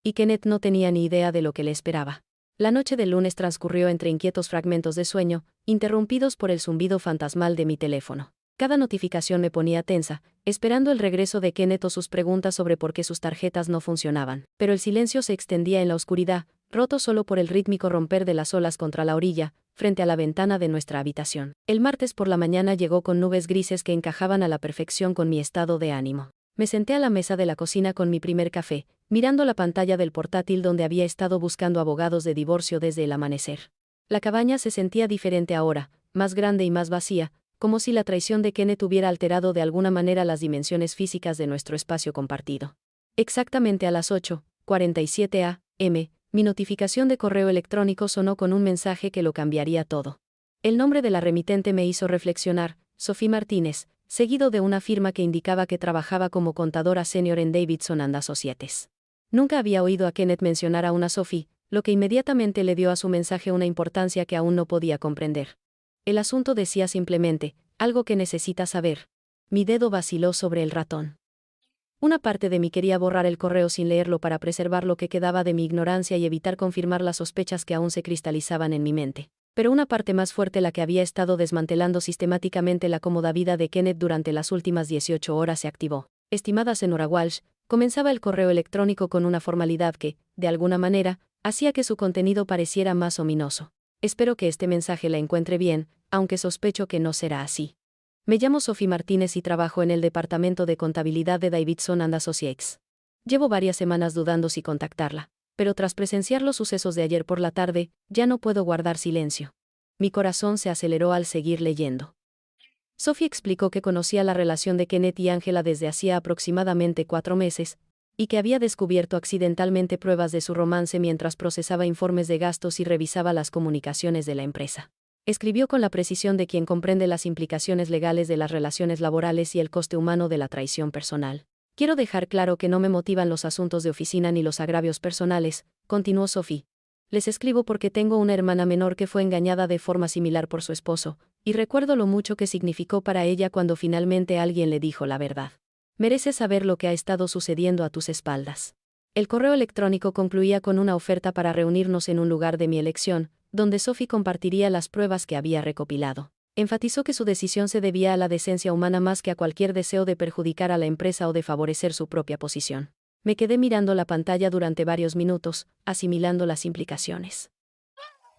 Y Kenneth no tenía ni idea de lo que le esperaba. La noche del lunes transcurrió entre inquietos fragmentos de sueño, interrumpidos por el zumbido fantasmal de mi teléfono. Cada notificación me ponía tensa, esperando el regreso de Kenneth o sus preguntas sobre por qué sus tarjetas no funcionaban. Pero el silencio se extendía en la oscuridad, roto solo por el rítmico romper de las olas contra la orilla, frente a la ventana de nuestra habitación. El martes por la mañana llegó con nubes grises que encajaban a la perfección con mi estado de ánimo. Me senté a la mesa de la cocina con mi primer café, mirando la pantalla del portátil donde había estado buscando abogados de divorcio desde el amanecer. La cabaña se sentía diferente ahora, más grande y más vacía, como si la traición de Kenneth hubiera alterado de alguna manera las dimensiones físicas de nuestro espacio compartido. Exactamente a las 8:47 a.m., mi notificación de correo electrónico sonó con un mensaje que lo cambiaría todo. El nombre de la remitente me hizo reflexionar: Sophie Martínez, seguido de una firma que indicaba que trabajaba como contadora senior en Davidson and Associates. Nunca había oído a Kenneth mencionar a una Sophie, lo que inmediatamente le dio a su mensaje una importancia que aún no podía comprender. El asunto decía simplemente: algo que necesitas saber. Mi dedo vaciló sobre el ratón. Una parte de mí quería borrar el correo sin leerlo para preservar lo que quedaba de mi ignorancia y evitar confirmar las sospechas que aún se cristalizaban en mi mente. Pero una parte más fuerte, la que había estado desmantelando sistemáticamente la cómoda vida de Kenneth durante las últimas 18 horas, se activó. Estimada señora Walsh, comenzaba el correo electrónico con una formalidad que, de alguna manera, hacía que su contenido pareciera más ominoso. Espero que este mensaje la encuentre bien, aunque sospecho que no será así. Me llamo Sophie Martínez y trabajo en el departamento de contabilidad de Davidson and Associates. Llevo varias semanas dudando si contactarla, pero tras presenciar los sucesos de ayer por la tarde, ya no puedo guardar silencio. Mi corazón se aceleró al seguir leyendo. Sophie explicó que conocía la relación de Kenneth y Angela desde hacía aproximadamente 4 meses, y que había descubierto accidentalmente pruebas de su romance mientras procesaba informes de gastos y revisaba las comunicaciones de la empresa. Escribió con la precisión de quien comprende las implicaciones legales de las relaciones laborales y el coste humano de la traición personal. Quiero dejar claro que no me motivan los asuntos de oficina ni los agravios personales, continuó Sophie. Les escribo porque tengo una hermana menor que fue engañada de forma similar por su esposo, y recuerdo lo mucho que significó para ella cuando finalmente alguien le dijo la verdad. Mereces saber lo que ha estado sucediendo a tus espaldas. El correo electrónico concluía con una oferta para reunirnos en un lugar de mi elección, donde Sophie compartiría las pruebas que había recopilado. Enfatizó que su decisión se debía a la decencia humana más que a cualquier deseo de perjudicar a la empresa o de favorecer su propia posición. Me quedé mirando la pantalla durante varios minutos, asimilando las implicaciones.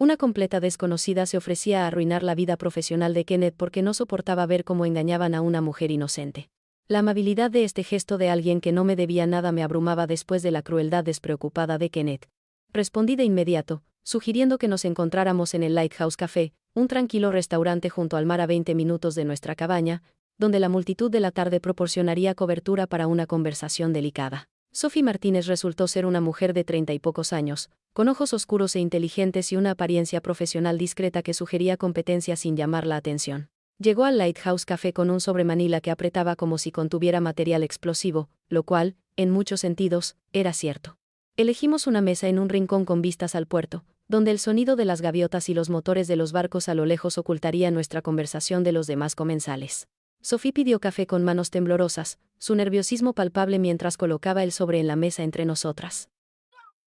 Una completa desconocida se ofrecía a arruinar la vida profesional de Kenneth porque no soportaba ver cómo engañaban a una mujer inocente. La amabilidad de este gesto de alguien que no me debía nada me abrumaba después de la crueldad despreocupada de Kenneth. Respondí de inmediato, sugiriendo que nos encontráramos en el Lighthouse Café, un tranquilo restaurante junto al mar a 20 minutos de nuestra cabaña, donde la multitud de la tarde proporcionaría cobertura para una conversación delicada. Sophie Martínez resultó ser una mujer de 30 y pocos años, con ojos oscuros e inteligentes y una apariencia profesional discreta que sugería competencia sin llamar la atención. Llegó al Lighthouse Café con un sobremanila que apretaba como si contuviera material explosivo, lo cual, en muchos sentidos, era cierto. Elegimos una mesa en un rincón con vistas al puerto, donde el sonido de las gaviotas y los motores de los barcos a lo lejos ocultaría nuestra conversación de los demás comensales. Sophie pidió café con manos temblorosas, su nerviosismo palpable mientras colocaba el sobre en la mesa entre nosotras.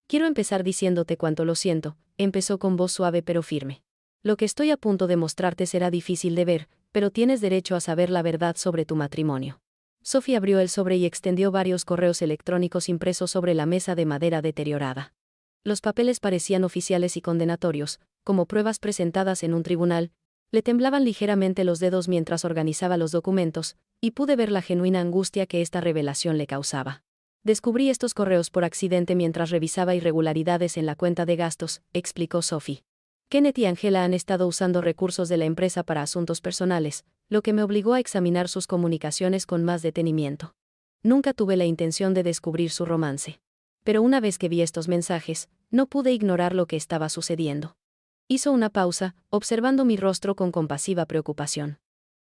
Quiero empezar diciéndote cuánto lo siento, empezó con voz suave pero firme. Lo que estoy a punto de mostrarte será difícil de ver, pero tienes derecho a saber la verdad sobre tu matrimonio. Sophie abrió el sobre y extendió varios correos electrónicos impresos sobre la mesa de madera deteriorada. Los papeles parecían oficiales y condenatorios, como pruebas presentadas en un tribunal. Le temblaban ligeramente los dedos mientras organizaba los documentos, y pude ver la genuina angustia que esta revelación le causaba. Descubrí estos correos por accidente mientras revisaba irregularidades en la cuenta de gastos, explicó Sophie. Kenneth y Angela han estado usando recursos de la empresa para asuntos personales, lo que me obligó a examinar sus comunicaciones con más detenimiento. Nunca tuve la intención de descubrir su romance. Pero una vez que vi estos mensajes, no pude ignorar lo que estaba sucediendo. Hizo una pausa, observando mi rostro con compasiva preocupación.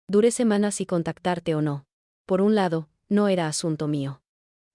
Duré semanas sin contactarte o no. Por un lado, no era asunto mío.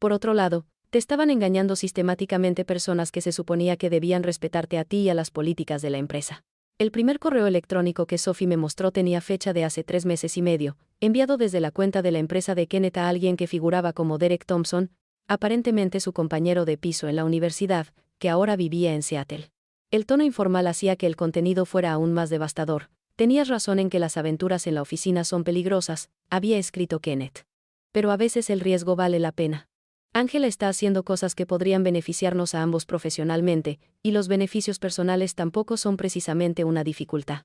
Por otro lado, te estaban engañando sistemáticamente personas que se suponía que debían respetarte a ti y a las políticas de la empresa. El primer correo electrónico que Sophie me mostró tenía fecha de hace 3 meses y medio, enviado desde la cuenta de la empresa de Kenneth a alguien que figuraba como Derek Thompson, aparentemente su compañero de piso en la universidad, que ahora vivía en Seattle. El tono informal hacía que el contenido fuera aún más devastador. Tenías razón en que las aventuras en la oficina son peligrosas, había escrito Kenneth. Pero a veces el riesgo vale la pena. Angela está haciendo cosas que podrían beneficiarnos a ambos profesionalmente, y los beneficios personales tampoco son precisamente una dificultad.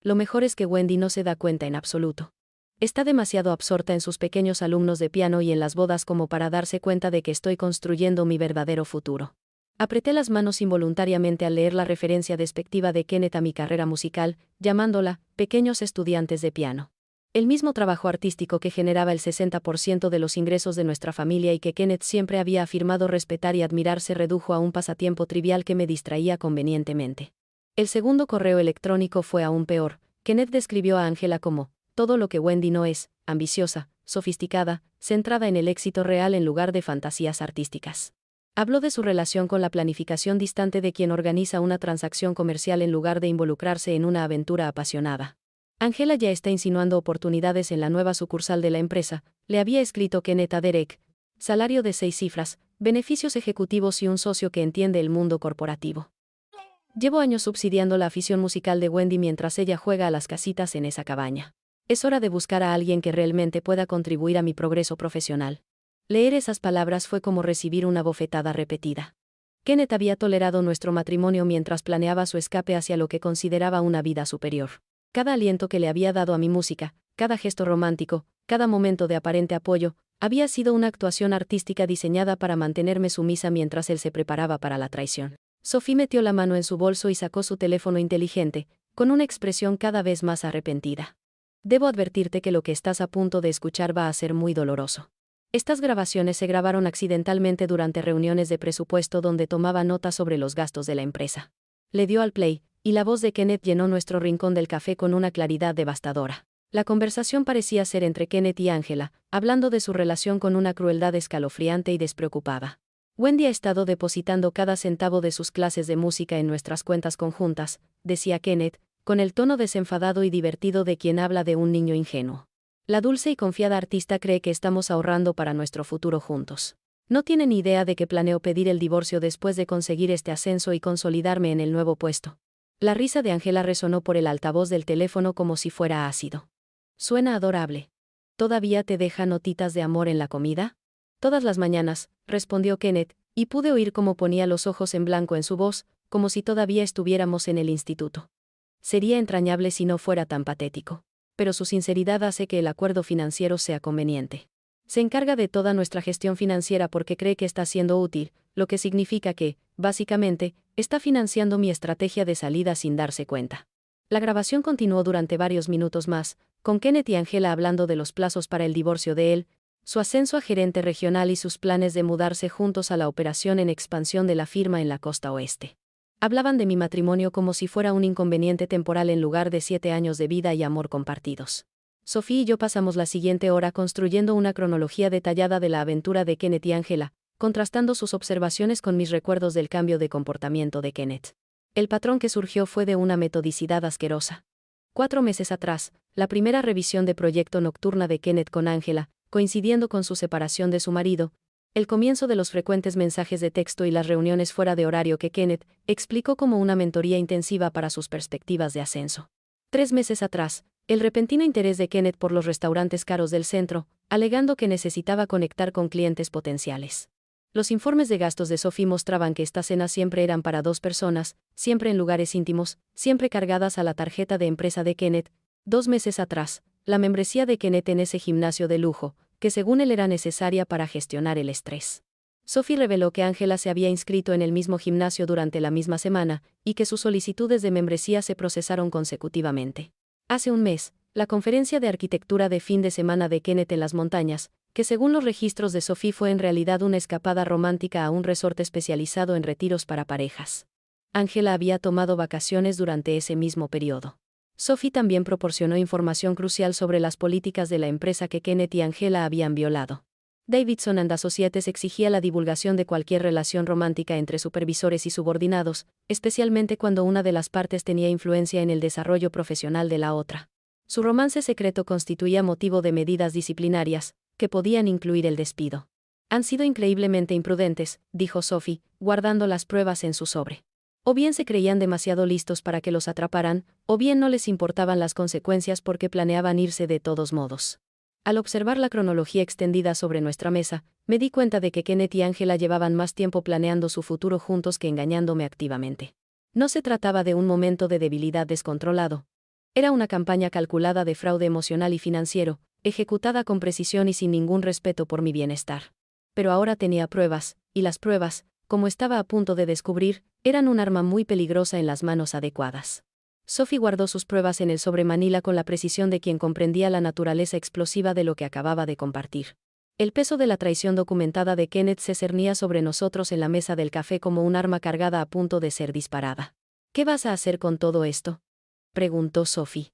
Lo mejor es que Wendy no se da cuenta en absoluto. Está demasiado absorta en sus pequeños alumnos de piano y en las bodas como para darse cuenta de que estoy construyendo mi verdadero futuro. Apreté las manos involuntariamente al leer la referencia despectiva de Kenneth a mi carrera musical, llamándola «pequeños estudiantes de piano». El mismo trabajo artístico que generaba el 60% de los ingresos de nuestra familia y que Kenneth siempre había afirmado respetar y admirar se redujo a un pasatiempo trivial que me distraía convenientemente. El segundo correo electrónico fue aún peor. Kenneth describió a Angela como todo lo que Wendy no es, ambiciosa, sofisticada, centrada en el éxito real en lugar de fantasías artísticas. Habló de su relación con la planificación distante de quien organiza una transacción comercial en lugar de involucrarse en una aventura apasionada. Angela ya está insinuando oportunidades en la nueva sucursal de la empresa, le había escrito Kenneth a Derek. Salario de 6 cifras, beneficios ejecutivos y un socio que entiende el mundo corporativo. Llevo años subsidiando la afición musical de Wendy mientras ella juega a las casitas en esa cabaña. Es hora de buscar a alguien que realmente pueda contribuir a mi progreso profesional. Leer esas palabras fue como recibir una bofetada repetida. Kenneth había tolerado nuestro matrimonio mientras planeaba su escape hacia lo que consideraba una vida superior. Cada aliento que le había dado a mi música, cada gesto romántico, cada momento de aparente apoyo, había sido una actuación artística diseñada para mantenerme sumisa mientras él se preparaba para la traición. Sophie metió la mano en su bolso y sacó su teléfono inteligente, con una expresión cada vez más arrepentida. Debo advertirte que lo que estás a punto de escuchar va a ser muy doloroso. Estas grabaciones se grabaron accidentalmente durante reuniones de presupuesto donde tomaba nota sobre los gastos de la empresa. Le dio al play, y la voz de Kenneth llenó nuestro rincón del café con una claridad devastadora. La conversación parecía ser entre Kenneth y Angela, hablando de su relación con una crueldad escalofriante y despreocupada. Wendy ha estado depositando cada centavo de sus clases de música en nuestras cuentas conjuntas, decía Kenneth, con el tono desenfadado y divertido de quien habla de un niño ingenuo. La dulce y confiada artista cree que estamos ahorrando para nuestro futuro juntos. No tiene ni idea de que planeo pedir el divorcio después de conseguir este ascenso y consolidarme en el nuevo puesto. La risa de Angela resonó por el altavoz del teléfono como si fuera ácido. Suena adorable. ¿Todavía te deja notitas de amor en la comida? Todas las mañanas, respondió Kenneth, y pude oír cómo ponía los ojos en blanco en su voz, como si todavía estuviéramos en el instituto. Sería entrañable si no fuera tan patético. Pero su sinceridad hace que el acuerdo financiero sea conveniente. Se encarga de toda nuestra gestión financiera porque cree que está siendo útil, lo que significa que, básicamente, está financiando mi estrategia de salida sin darse cuenta. La grabación continuó durante varios minutos más, con Kenneth y Angela hablando de los plazos para el divorcio de él, su ascenso a gerente regional y sus planes de mudarse juntos a la operación en expansión de la firma en la costa oeste. Hablaban de mi matrimonio como si fuera un inconveniente temporal en lugar de 7 años de vida y amor compartidos. Sophie y yo pasamos la siguiente hora construyendo una cronología detallada de la aventura de Kenneth y Angela, contrastando sus observaciones con mis recuerdos del cambio de comportamiento de Kenneth. El patrón que surgió fue de una metodicidad asquerosa. 4 meses atrás, la primera revisión de proyecto nocturna de Kenneth con Angela, coincidiendo con su separación de su marido, el comienzo de los frecuentes mensajes de texto y las reuniones fuera de horario que Kenneth explicó como una mentoría intensiva para sus perspectivas de ascenso. 3 meses atrás, el repentino interés de Kenneth por los restaurantes caros del centro, alegando que necesitaba conectar con clientes potenciales. Los informes de gastos de Sophie mostraban que estas cenas siempre eran para 2 personas, siempre en lugares íntimos, siempre cargadas a la tarjeta de empresa de Kenneth. 2 meses atrás, la membresía de Kenneth en ese gimnasio de lujo, que según él era necesaria para gestionar el estrés. Sophie reveló que Angela se había inscrito en el mismo gimnasio durante la misma semana, y que sus solicitudes de membresía se procesaron consecutivamente. Hace un mes, la conferencia de arquitectura de fin de semana de Kenneth en las montañas, que según los registros de Sophie fue en realidad una escapada romántica a un resort especializado en retiros para parejas. Angela había tomado vacaciones durante ese mismo periodo. Sophie también proporcionó información crucial sobre las políticas de la empresa que Kenneth y Angela habían violado. Davidson and Associates exigía la divulgación de cualquier relación romántica entre supervisores y subordinados, especialmente cuando una de las partes tenía influencia en el desarrollo profesional de la otra. Su romance secreto constituía motivo de medidas disciplinarias, que podían incluir el despido. Han sido increíblemente imprudentes, dijo Sophie, guardando las pruebas en su sobre. O bien se creían demasiado listos para que los atraparan, o bien no les importaban las consecuencias porque planeaban irse de todos modos. Al observar la cronología extendida sobre nuestra mesa, me di cuenta de que Kenneth y Angela llevaban más tiempo planeando su futuro juntos que engañándome activamente. No se trataba de un momento de debilidad descontrolado. Era una campaña calculada de fraude emocional y financiero, ejecutada con precisión y sin ningún respeto por mi bienestar. Pero ahora tenía pruebas, y las pruebas, como estaba a punto de descubrir, eran un arma muy peligrosa en las manos adecuadas. Sophie guardó sus pruebas en el sobre Manila con la precisión de quien comprendía la naturaleza explosiva de lo que acababa de compartir. El peso de la traición documentada de Kenneth se cernía sobre nosotros en la mesa del café como un arma cargada a punto de ser disparada. ¿Qué vas a hacer con todo esto?, preguntó Sophie.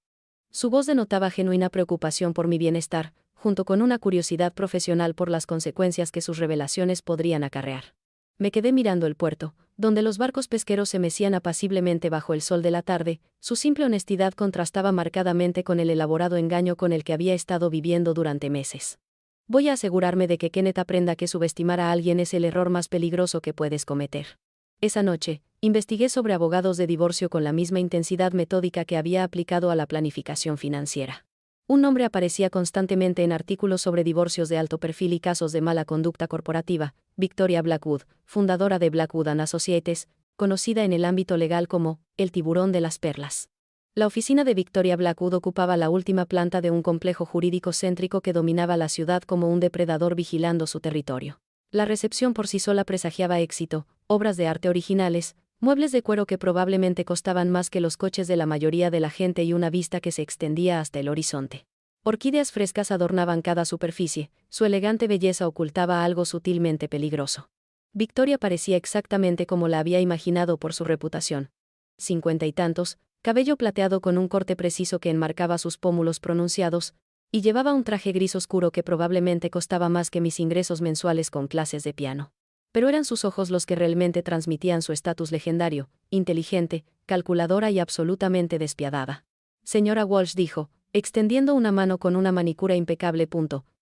Su voz denotaba genuina preocupación por mi bienestar, junto con una curiosidad profesional por las consecuencias que sus revelaciones podrían acarrear. Me quedé mirando el puerto, donde los barcos pesqueros se mecían apaciblemente bajo el sol de la tarde. Su simple honestidad contrastaba marcadamente con el elaborado engaño con el que había estado viviendo durante meses. Voy a asegurarme de que Kenneth aprenda que subestimar a alguien es el error más peligroso que puedes cometer. Esa noche, investigué sobre abogados de divorcio con la misma intensidad metódica que había aplicado a la planificación financiera. Un nombre aparecía constantemente en artículos sobre divorcios de alto perfil y casos de mala conducta corporativa: Victoria Blackwood, fundadora de Blackwood and Associates, conocida en el ámbito legal como el tiburón de las perlas. La oficina de Victoria Blackwood ocupaba la última planta de un complejo jurídico céntrico que dominaba la ciudad como un depredador vigilando su territorio. La recepción por sí sola presagiaba éxito: obras de arte originales, muebles de cuero que probablemente costaban más que los coches de la mayoría de la gente y una vista que se extendía hasta el horizonte. Orquídeas frescas adornaban cada superficie, su elegante belleza ocultaba algo sutilmente peligroso. Victoria parecía exactamente como la había imaginado por su reputación. 50 y tantos, cabello plateado con un corte preciso que enmarcaba sus pómulos pronunciados, y llevaba un traje gris oscuro que probablemente costaba más que mis ingresos mensuales con clases de piano. Pero eran sus ojos los que realmente transmitían su estatus legendario: inteligente, calculadora y absolutamente despiadada. Señora Walsh, dijo, extendiendo una mano con una manicura impecable.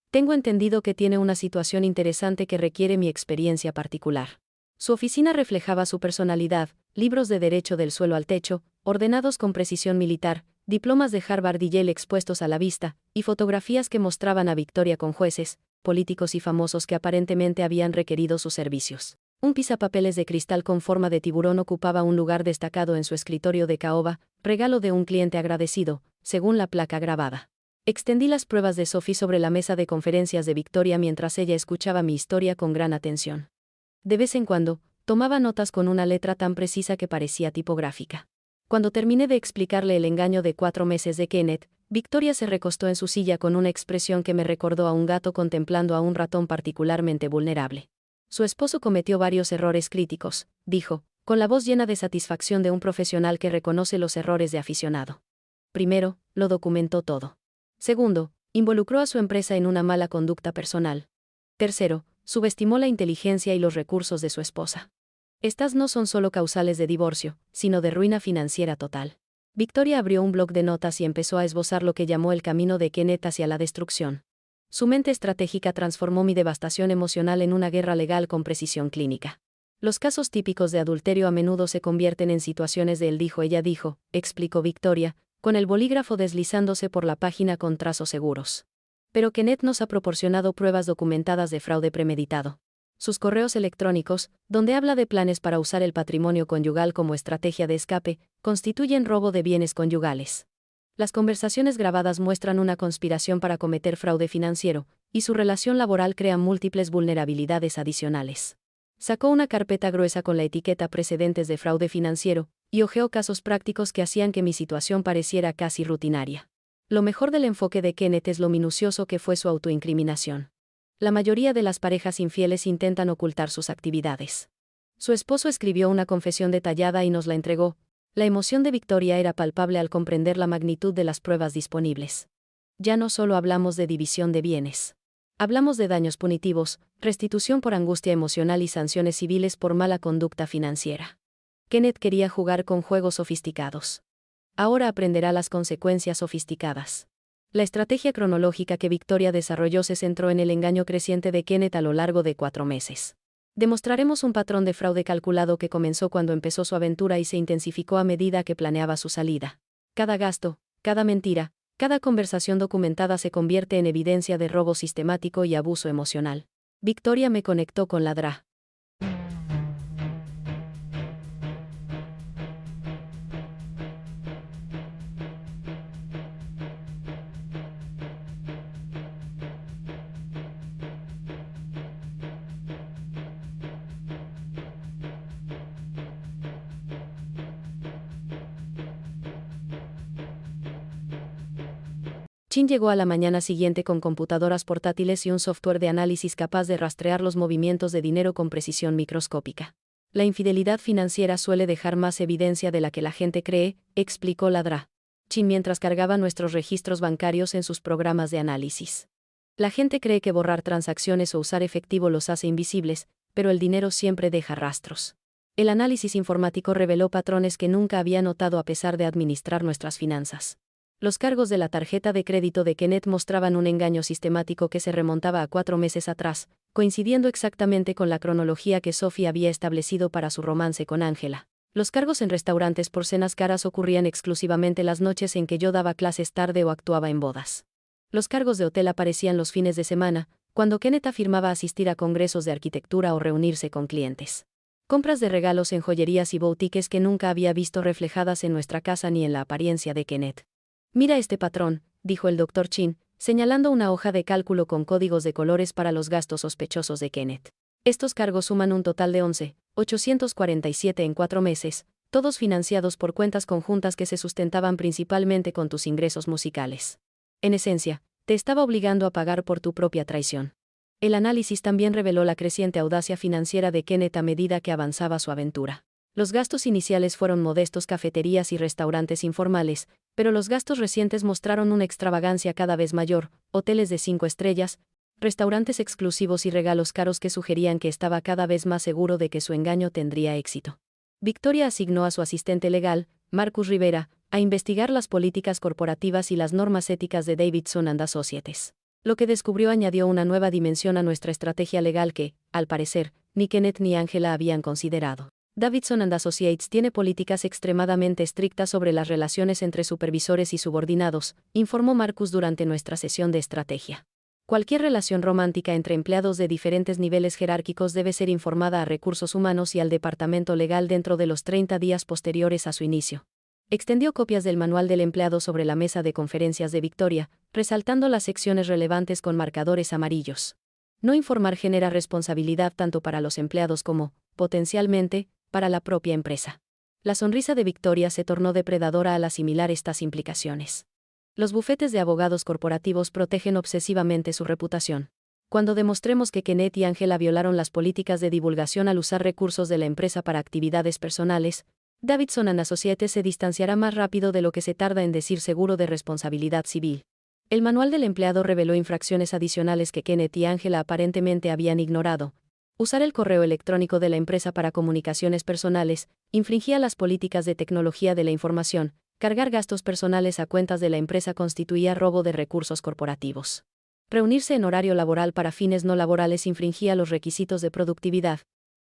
Tengo entendido que tiene una situación interesante que requiere mi experiencia particular. Su oficina reflejaba su personalidad: libros de derecho del suelo al techo, ordenados con precisión militar, diplomas de Harvard y Yale expuestos a la vista, y fotografías que mostraban a Victoria con jueces, políticos y famosos que aparentemente habían requerido sus servicios. Un pisapapeles de cristal con forma de tiburón ocupaba un lugar destacado en su escritorio de caoba, regalo de un cliente agradecido, según la placa grabada. Extendí las pruebas de Sophie sobre la mesa de conferencias de Victoria mientras ella escuchaba mi historia con gran atención. De vez en cuando, tomaba notas con una letra tan precisa que parecía tipográfica. Cuando terminé de explicarle el engaño de 4 meses de Kenneth, Victoria se recostó en su silla con una expresión que me recordó a un gato contemplando a un ratón particularmente vulnerable. Su esposo cometió varios errores críticos, dijo, con la voz llena de satisfacción de un profesional que reconoce los errores de aficionado. Primero, lo documentó todo. Segundo, involucró a su empresa en una mala conducta personal. Tercero, subestimó la inteligencia y los recursos de su esposa. Estas no son solo causales de divorcio, sino de ruina financiera total. Victoria abrió un bloc de notas y empezó a esbozar lo que llamó el camino de Kenneth hacia la destrucción. Su mente estratégica transformó mi devastación emocional en una guerra legal con precisión clínica. Los casos típicos de adulterio a menudo se convierten en situaciones de él dijo ella dijo, explicó Victoria, con el bolígrafo deslizándose por la página con trazos seguros. Pero Kenneth nos ha proporcionado pruebas documentadas de fraude premeditado. Sus correos electrónicos, donde habla de planes para usar el patrimonio conyugal como estrategia de escape, constituyen robo de bienes conyugales. Las conversaciones grabadas muestran una conspiración para cometer fraude financiero, y su relación laboral crea múltiples vulnerabilidades adicionales. Sacó una carpeta gruesa con la etiqueta precedentes de fraude financiero, y hojeó casos prácticos que hacían que mi situación pareciera casi rutinaria. Lo mejor del enfoque de Kenneth es lo minucioso que fue su autoincriminación. La mayoría de las parejas infieles intentan ocultar sus actividades. Su esposo escribió una confesión detallada y nos la entregó. La emoción de Victoria era palpable al comprender la magnitud de las pruebas disponibles. Ya no solo hablamos de división de bienes. Hablamos de daños punitivos, restitución por angustia emocional y sanciones civiles por mala conducta financiera. Kenneth quería jugar con juegos sofisticados. Ahora aprenderá las consecuencias sofisticadas. La estrategia cronológica que Victoria desarrolló se centró en el engaño creciente de Kenneth a lo largo de 4 meses. Demostraremos un patrón de fraude calculado que comenzó cuando empezó su aventura y se intensificó a medida que planeaba su salida. Cada gasto, cada mentira, cada conversación documentada se convierte en evidencia de robo sistemático y abuso emocional. Victoria me conectó con la DRA. Chin llegó a la mañana siguiente con computadoras portátiles y un software de análisis capaz de rastrear los movimientos de dinero con precisión microscópica. La infidelidad financiera suele dejar más evidencia de la que la gente cree, explicó la DRA. Chin mientras cargaba nuestros registros bancarios en sus programas de análisis. La gente cree que borrar transacciones o usar efectivo los hace invisibles, pero el dinero siempre deja rastros. El análisis informático reveló patrones que nunca había notado a pesar de administrar nuestras finanzas. Los cargos de la tarjeta de crédito de Kenneth mostraban un engaño sistemático que se remontaba a 4 meses atrás, coincidiendo exactamente con la cronología que Sophie había establecido para su romance con Angela. Los cargos en restaurantes por cenas caras ocurrían exclusivamente las noches en que yo daba clases tarde o actuaba en bodas. Los cargos de hotel aparecían los fines de semana, cuando Kenneth afirmaba asistir a congresos de arquitectura o reunirse con clientes. Compras de regalos en joyerías y boutiques que nunca había visto reflejadas en nuestra casa ni en la apariencia de Kenneth. Mira este patrón, dijo el Dr. Chin, señalando una hoja de cálculo con códigos de colores para los gastos sospechosos de Kenneth. Estos cargos suman un total de 11,847 en 4 meses, todos financiados por cuentas conjuntas que se sustentaban principalmente con tus ingresos musicales. En esencia, te estaba obligando a pagar por tu propia traición. El análisis también reveló la creciente audacia financiera de Kenneth a medida que avanzaba su aventura. Los gastos iniciales fueron modestos cafeterías y restaurantes informales, pero los gastos recientes mostraron una extravagancia cada vez mayor, hoteles de 5 estrellas, restaurantes exclusivos y regalos caros que sugerían que estaba cada vez más seguro de que su engaño tendría éxito. Victoria asignó a su asistente legal, Marcus Rivera, a investigar las políticas corporativas y las normas éticas de Davidson & Associates. Lo que descubrió añadió una nueva dimensión a nuestra estrategia legal que, al parecer, ni Kenneth ni Angela habían considerado. Davidson & Associates tiene políticas extremadamente estrictas sobre las relaciones entre supervisores y subordinados, informó Marcus durante nuestra sesión de estrategia. Cualquier relación romántica entre empleados de diferentes niveles jerárquicos debe ser informada a Recursos Humanos y al Departamento Legal dentro de los 30 días posteriores a su inicio. Extendió copias del manual del empleado sobre la mesa de conferencias de Victoria, resaltando las secciones relevantes con marcadores amarillos. No informar genera responsabilidad tanto para los empleados como, potencialmente, para la propia empresa. La sonrisa de Victoria se tornó depredadora al asimilar estas implicaciones. Los bufetes de abogados corporativos protegen obsesivamente su reputación. Cuando demostremos que Kenneth y Angela violaron las políticas de divulgación al usar recursos de la empresa para actividades personales, Davidson & Associates se distanciará más rápido de lo que se tarda en decir seguro de responsabilidad civil. El manual del empleado reveló infracciones adicionales que Kenneth y Angela aparentemente habían ignorado. Usar el correo electrónico de la empresa para comunicaciones personales infringía las políticas de tecnología de la información. Cargar gastos personales a cuentas de la empresa constituía robo de recursos corporativos. Reunirse en horario laboral para fines no laborales infringía los requisitos de productividad.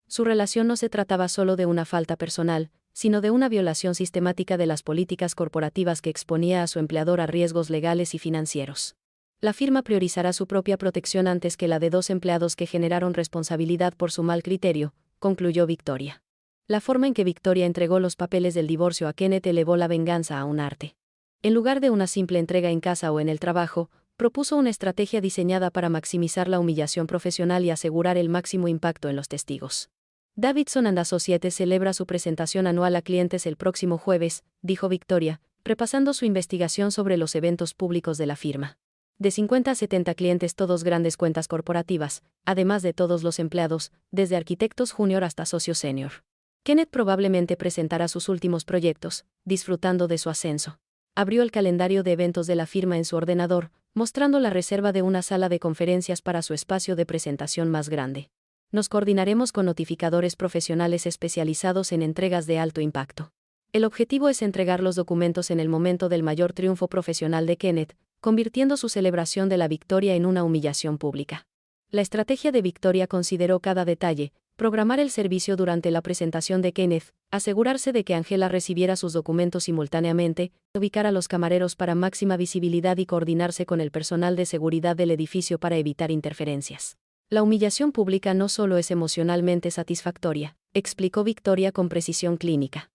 Su relación no se trataba solo de una falta personal, sino de una violación sistemática de las políticas corporativas que exponía a su empleador a riesgos legales y financieros. La firma priorizará su propia protección antes que la de 2 empleados que generaron responsabilidad por su mal criterio, concluyó Victoria. La forma en que Victoria entregó los papeles del divorcio a Kenneth elevó la venganza a un arte. En lugar de una simple entrega en casa o en el trabajo, propuso una estrategia diseñada para maximizar la humillación profesional y asegurar el máximo impacto en los testigos. Davidson & Associates celebra su presentación anual a clientes el próximo jueves, dijo Victoria, repasando su investigación sobre los eventos públicos de la firma. De 50 a 70 clientes, todos grandes cuentas corporativas, además de todos los empleados, desde arquitectos junior hasta socios senior. Kenneth probablemente presentará sus últimos proyectos, disfrutando de su ascenso. Abrió el calendario de eventos de la firma en su ordenador, mostrando la reserva de una sala de conferencias para su espacio de presentación más grande. Nos coordinaremos con notificadores profesionales especializados en entregas de alto impacto. El objetivo es entregar los documentos en el momento del mayor triunfo profesional de Kenneth, convirtiendo su celebración de la victoria en una humillación pública. La estrategia de Victoria consideró cada detalle: programar el servicio durante la presentación de Kenneth, asegurarse de que Angela recibiera sus documentos simultáneamente, ubicar a los camareros para máxima visibilidad y coordinarse con el personal de seguridad del edificio para evitar interferencias. La humillación pública no solo es emocionalmente satisfactoria, explicó Victoria con precisión clínica.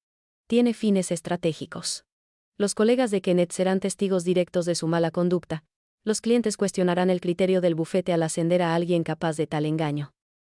Tiene fines estratégicos. Los colegas de Kenneth serán testigos directos de su mala conducta. Los clientes cuestionarán el criterio del bufete al ascender a alguien capaz de tal engaño.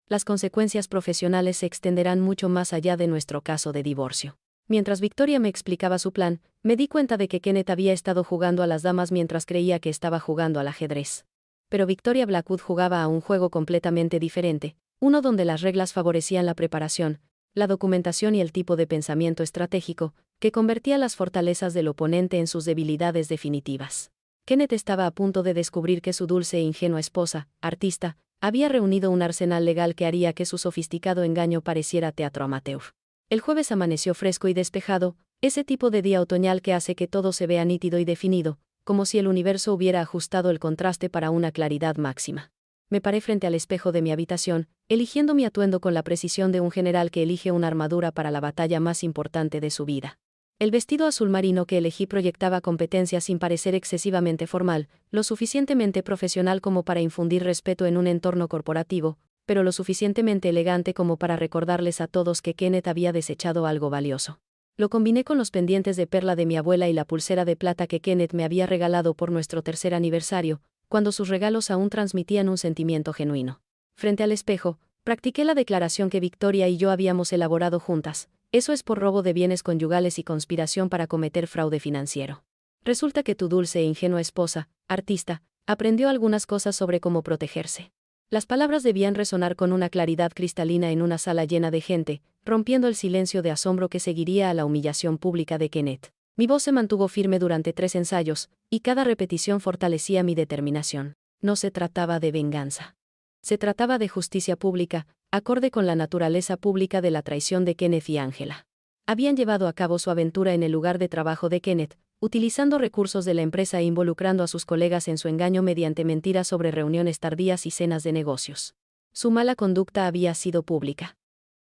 Las consecuencias profesionales se extenderán mucho más allá de nuestro caso de divorcio. Mientras Victoria me explicaba su plan, me di cuenta de que Kenneth había estado jugando a las damas mientras creía que estaba jugando al ajedrez. Pero Victoria Blackwood jugaba a un juego completamente diferente, uno donde las reglas favorecían la preparación, la documentación y el tipo de pensamiento estratégico, que convertía las fortalezas del oponente en sus debilidades definitivas. Kenneth estaba a punto de descubrir que su dulce e ingenua esposa, artista, había reunido un arsenal legal que haría que su sofisticado engaño pareciera teatro amateur. El jueves amaneció fresco y despejado, ese tipo de día otoñal que hace que todo se vea nítido y definido, como si el universo hubiera ajustado el contraste para una claridad máxima. Me paré frente al espejo de mi habitación, eligiendo mi atuendo con la precisión de un general que elige una armadura para la batalla más importante de su vida. El vestido azul marino que elegí proyectaba competencia sin parecer excesivamente formal, lo suficientemente profesional como para infundir respeto en un entorno corporativo, pero lo suficientemente elegante como para recordarles a todos que Kenneth había desechado algo valioso. Lo combiné con los pendientes de perla de mi abuela y la pulsera de plata que Kenneth me había regalado por nuestro 3er aniversario, cuando sus regalos aún transmitían un sentimiento genuino. Frente al espejo, practiqué la declaración que Victoria y yo habíamos elaborado juntas. Eso es por robo de bienes conyugales y conspiración para cometer fraude financiero. Resulta que tu dulce e ingenua esposa, artista, aprendió algunas cosas sobre cómo protegerse. Las palabras debían resonar con una claridad cristalina en una sala llena de gente, rompiendo el silencio de asombro que seguiría a la humillación pública de Kenneth. Mi voz se mantuvo firme durante 3 ensayos, y cada repetición fortalecía mi determinación. No se trataba de venganza. Se trataba de justicia pública, acorde con la naturaleza pública de la traición de Kenneth y Angela. Habían llevado a cabo su aventura en el lugar de trabajo de Kenneth, utilizando recursos de la empresa e involucrando a sus colegas en su engaño mediante mentiras sobre reuniones tardías y cenas de negocios. Su mala conducta había sido pública.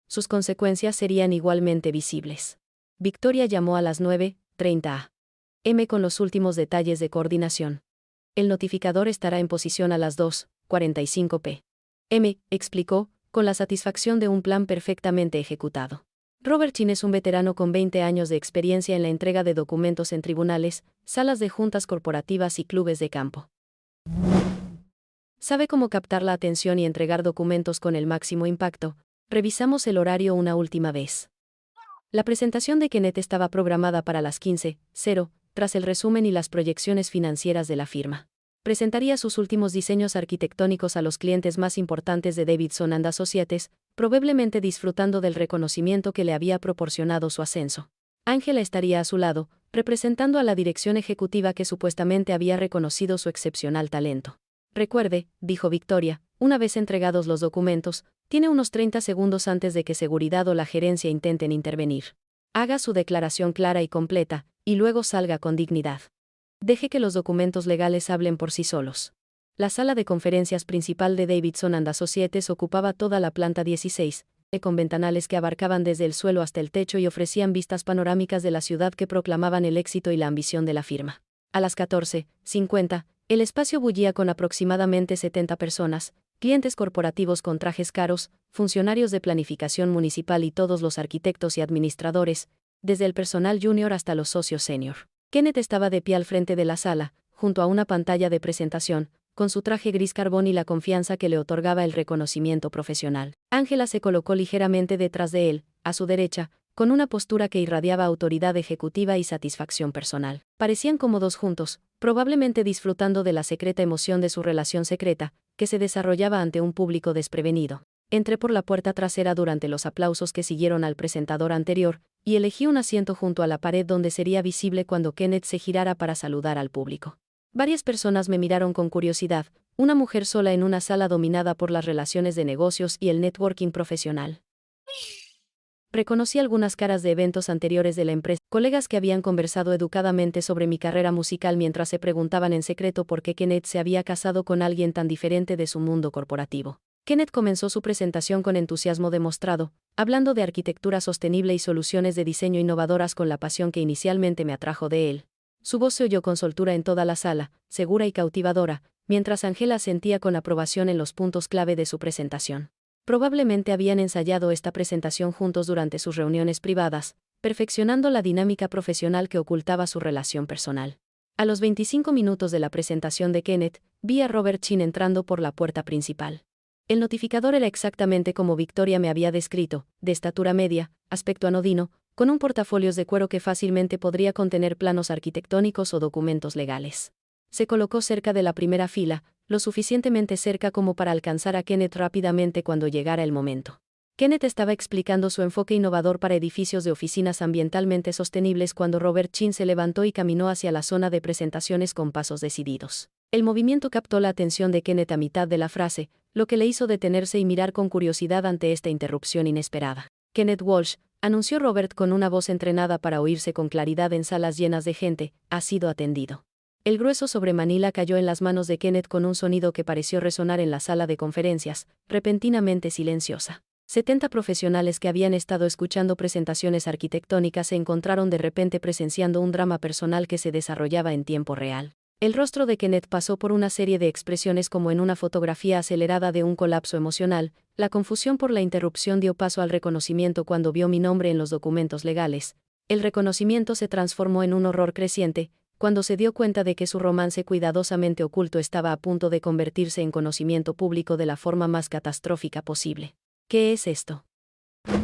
Sus consecuencias serían igualmente visibles. Victoria llamó a las 9:30 a.m. con los últimos detalles de coordinación. El notificador estará en posición a las 2:45 p.m., explicó, con la satisfacción de un plan perfectamente ejecutado. Robert Chin es un veterano con 20 años de experiencia en la entrega de documentos en tribunales, salas de juntas corporativas y clubes de campo. Sabe cómo captar la atención y entregar documentos con el máximo impacto. Revisamos el horario una última vez. La presentación de Kenneth estaba programada para las 15:00, tras el resumen y las proyecciones financieras de la firma. Presentaría sus últimos diseños arquitectónicos a los clientes más importantes de Davidson and Associates, probablemente disfrutando del reconocimiento que le había proporcionado su ascenso. Angela estaría a su lado, representando a la dirección ejecutiva que supuestamente había reconocido su excepcional talento. Recuerde, dijo Victoria, una vez entregados los documentos, tiene unos 30 segundos antes de que seguridad o la gerencia intenten intervenir. Haga su declaración clara y completa, y luego salga con dignidad. Deje que los documentos legales hablen por sí solos. La sala de conferencias principal de Davidson and Associates ocupaba toda la planta 16, con ventanales que abarcaban desde el suelo hasta el techo y ofrecían vistas panorámicas de la ciudad que proclamaban el éxito y la ambición de la firma. A las 14:50, el espacio bullía con aproximadamente 70 personas, clientes corporativos con trajes caros, funcionarios de planificación municipal y todos los arquitectos y administradores, desde el personal junior hasta los socios senior. Kenneth estaba de pie al frente de la sala, junto a una pantalla de presentación, con su traje gris carbón y la confianza que le otorgaba el reconocimiento profesional. Angela se colocó ligeramente detrás de él, a su derecha, con una postura que irradiaba autoridad ejecutiva y satisfacción personal. Parecían cómodos juntos, probablemente disfrutando de la secreta emoción de su relación secreta, que se desarrollaba ante un público desprevenido. Entré por la puerta trasera durante los aplausos que siguieron al presentador anterior, y elegí un asiento junto a la pared donde sería visible cuando Kenneth se girara para saludar al público. Varias personas me miraron con curiosidad, una mujer sola en una sala dominada por las relaciones de negocios y el networking profesional. Reconocí algunas caras de eventos anteriores de la empresa, colegas que habían conversado educadamente sobre mi carrera musical mientras se preguntaban en secreto por qué Kenneth se había casado con alguien tan diferente de su mundo corporativo. Kenneth comenzó su presentación con entusiasmo demostrado, hablando de arquitectura sostenible y soluciones de diseño innovadoras con la pasión que inicialmente me atrajo de él. Su voz se oyó con soltura en toda la sala, segura y cautivadora, mientras Angela asentía con aprobación en los puntos clave de su presentación. Probablemente habían ensayado esta presentación juntos durante sus reuniones privadas, perfeccionando la dinámica profesional que ocultaba su relación personal. A los 25 minutos de la presentación de Kenneth, vi a Robert Chin entrando por la puerta principal. El notificador era exactamente como Victoria me había descrito, de estatura media, aspecto anodino, con un portafolios de cuero que fácilmente podría contener planos arquitectónicos o documentos legales. Se colocó cerca de la primera fila, lo suficientemente cerca como para alcanzar a Kenneth rápidamente cuando llegara el momento. Kenneth estaba explicando su enfoque innovador para edificios de oficinas ambientalmente sostenibles cuando Robert Chin se levantó y caminó hacia la zona de presentaciones con pasos decididos. El movimiento captó la atención de Kenneth a mitad de la frase, lo que le hizo detenerse y mirar con curiosidad ante esta interrupción inesperada. Kenneth Walsh, anunció Robert con una voz entrenada para oírse con claridad en salas llenas de gente, ha sido atendido. El grueso sobre Manila cayó en las manos de Kenneth con un sonido que pareció resonar en la sala de conferencias, repentinamente silenciosa. 70 profesionales que habían estado escuchando presentaciones arquitectónicas se encontraron de repente presenciando un drama personal que se desarrollaba en tiempo real. El rostro de Kenneth pasó por una serie de expresiones como en una fotografía acelerada de un colapso emocional. La confusión por la interrupción dio paso al reconocimiento cuando vio mi nombre en los documentos legales. El reconocimiento se transformó en un horror creciente, cuando se dio cuenta de que su romance cuidadosamente oculto estaba a punto de convertirse en conocimiento público de la forma más catastrófica posible. ¿Qué es esto?,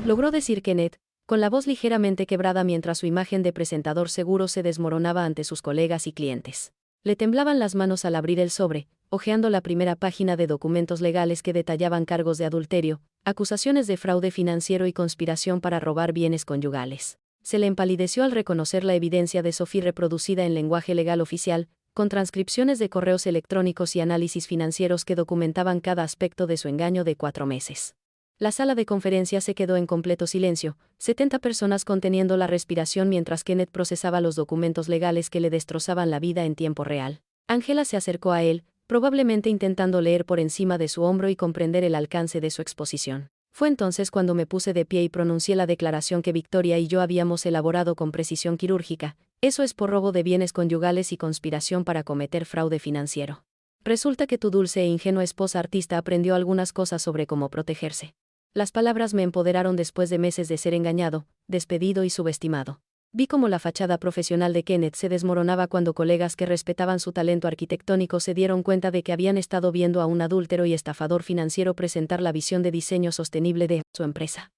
logró decir Kenneth, con la voz ligeramente quebrada mientras su imagen de presentador seguro se desmoronaba ante sus colegas y clientes. Le temblaban las manos al abrir el sobre, hojeando la primera página de documentos legales que detallaban cargos de adulterio, acusaciones de fraude financiero y conspiración para robar bienes conyugales. Se le empalideció al reconocer la evidencia de Sophie reproducida en lenguaje legal oficial, con transcripciones de correos electrónicos y análisis financieros que documentaban cada aspecto de su engaño de 4 meses. La sala de conferencias se quedó en completo silencio, 70 personas conteniendo la respiración mientras Kenneth procesaba los documentos legales que le destrozaban la vida en tiempo real. Angela se acercó a él, probablemente intentando leer por encima de su hombro y comprender el alcance de su exposición. Fue entonces cuando me puse de pie y pronuncié la declaración que Victoria y yo habíamos elaborado con precisión quirúrgica. Eso es por robo de bienes conyugales y conspiración para cometer fraude financiero. Resulta que tu dulce e ingenua esposa artista aprendió algunas cosas sobre cómo protegerse. Las palabras me empoderaron después de meses de ser engañado, despedido y subestimado. Vi cómo la fachada profesional de Kenneth se desmoronaba cuando colegas que respetaban su talento arquitectónico se dieron cuenta de que habían estado viendo a un adúltero y estafador financiero presentar la visión de diseño sostenible de su empresa.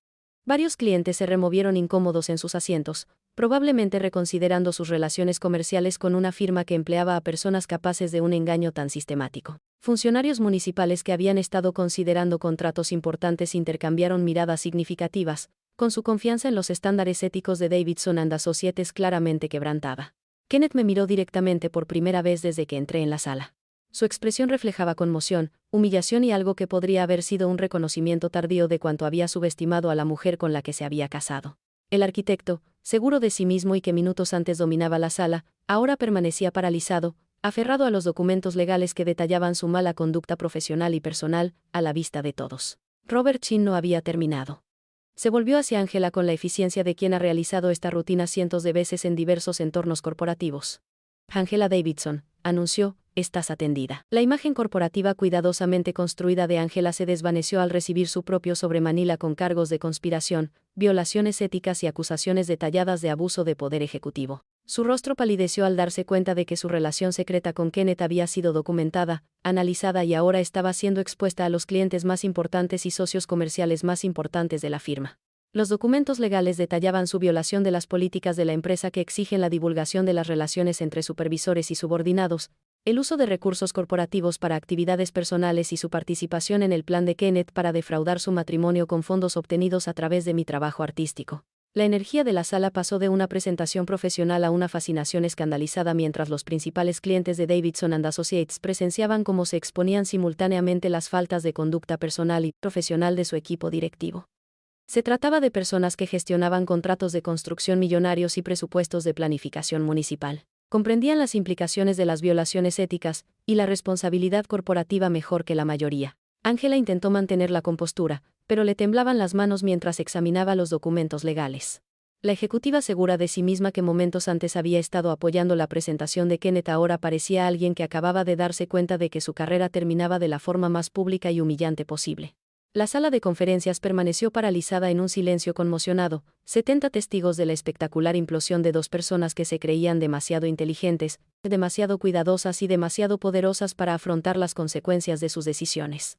Varios clientes se removieron incómodos en sus asientos, probablemente reconsiderando sus relaciones comerciales con una firma que empleaba a personas capaces de un engaño tan sistemático. Funcionarios municipales que habían estado considerando contratos importantes intercambiaron miradas significativas, con su confianza en los estándares éticos de Davidson and Associates claramente quebrantada. Kenneth me miró directamente por primera vez desde que entré en la sala. Su expresión reflejaba conmoción, humillación y algo que podría haber sido un reconocimiento tardío de cuánto había subestimado a la mujer con la que se había casado. El arquitecto, seguro de sí mismo y que minutos antes dominaba la sala, ahora permanecía paralizado, aferrado a los documentos legales que detallaban su mala conducta profesional y personal, a la vista de todos. Robert Chin no había terminado. Se volvió hacia Angela con la eficiencia de quien ha realizado esta rutina cientos de veces en diversos entornos corporativos. Angela Davidson, anunció, estás atendida. La imagen corporativa cuidadosamente construida de Angela se desvaneció al recibir su propio sobre Manila con cargos de conspiración, violaciones éticas y acusaciones detalladas de abuso de poder ejecutivo. Su rostro palideció al darse cuenta de que su relación secreta con Kenneth había sido documentada, analizada y ahora estaba siendo expuesta a los clientes más importantes y socios comerciales más importantes de la firma. Los documentos legales detallaban su violación de las políticas de la empresa que exigen la divulgación de las relaciones entre supervisores y subordinados, el uso de recursos corporativos para actividades personales y su participación en el plan de Kenneth para defraudar su matrimonio con fondos obtenidos a través de mi trabajo artístico. La energía de la sala pasó de una presentación profesional a una fascinación escandalizada mientras los principales clientes de Davidson and Associates presenciaban cómo se exponían simultáneamente las faltas de conducta personal y profesional de su equipo directivo. Se trataba de personas que gestionaban contratos de construcción millonarios y presupuestos de planificación municipal. Comprendían las implicaciones de las violaciones éticas y la responsabilidad corporativa mejor que la mayoría. Angela intentó mantener la compostura, pero le temblaban las manos mientras examinaba los documentos legales. La ejecutiva segura de sí misma que momentos antes había estado apoyando la presentación de Kenneth ahora parecía alguien que acababa de darse cuenta de que su carrera terminaba de la forma más pública y humillante posible. La sala de conferencias permaneció paralizada en un silencio conmocionado, 70 testigos de la espectacular implosión de dos personas que se creían demasiado inteligentes, demasiado cuidadosas y demasiado poderosas para afrontar las consecuencias de sus decisiones.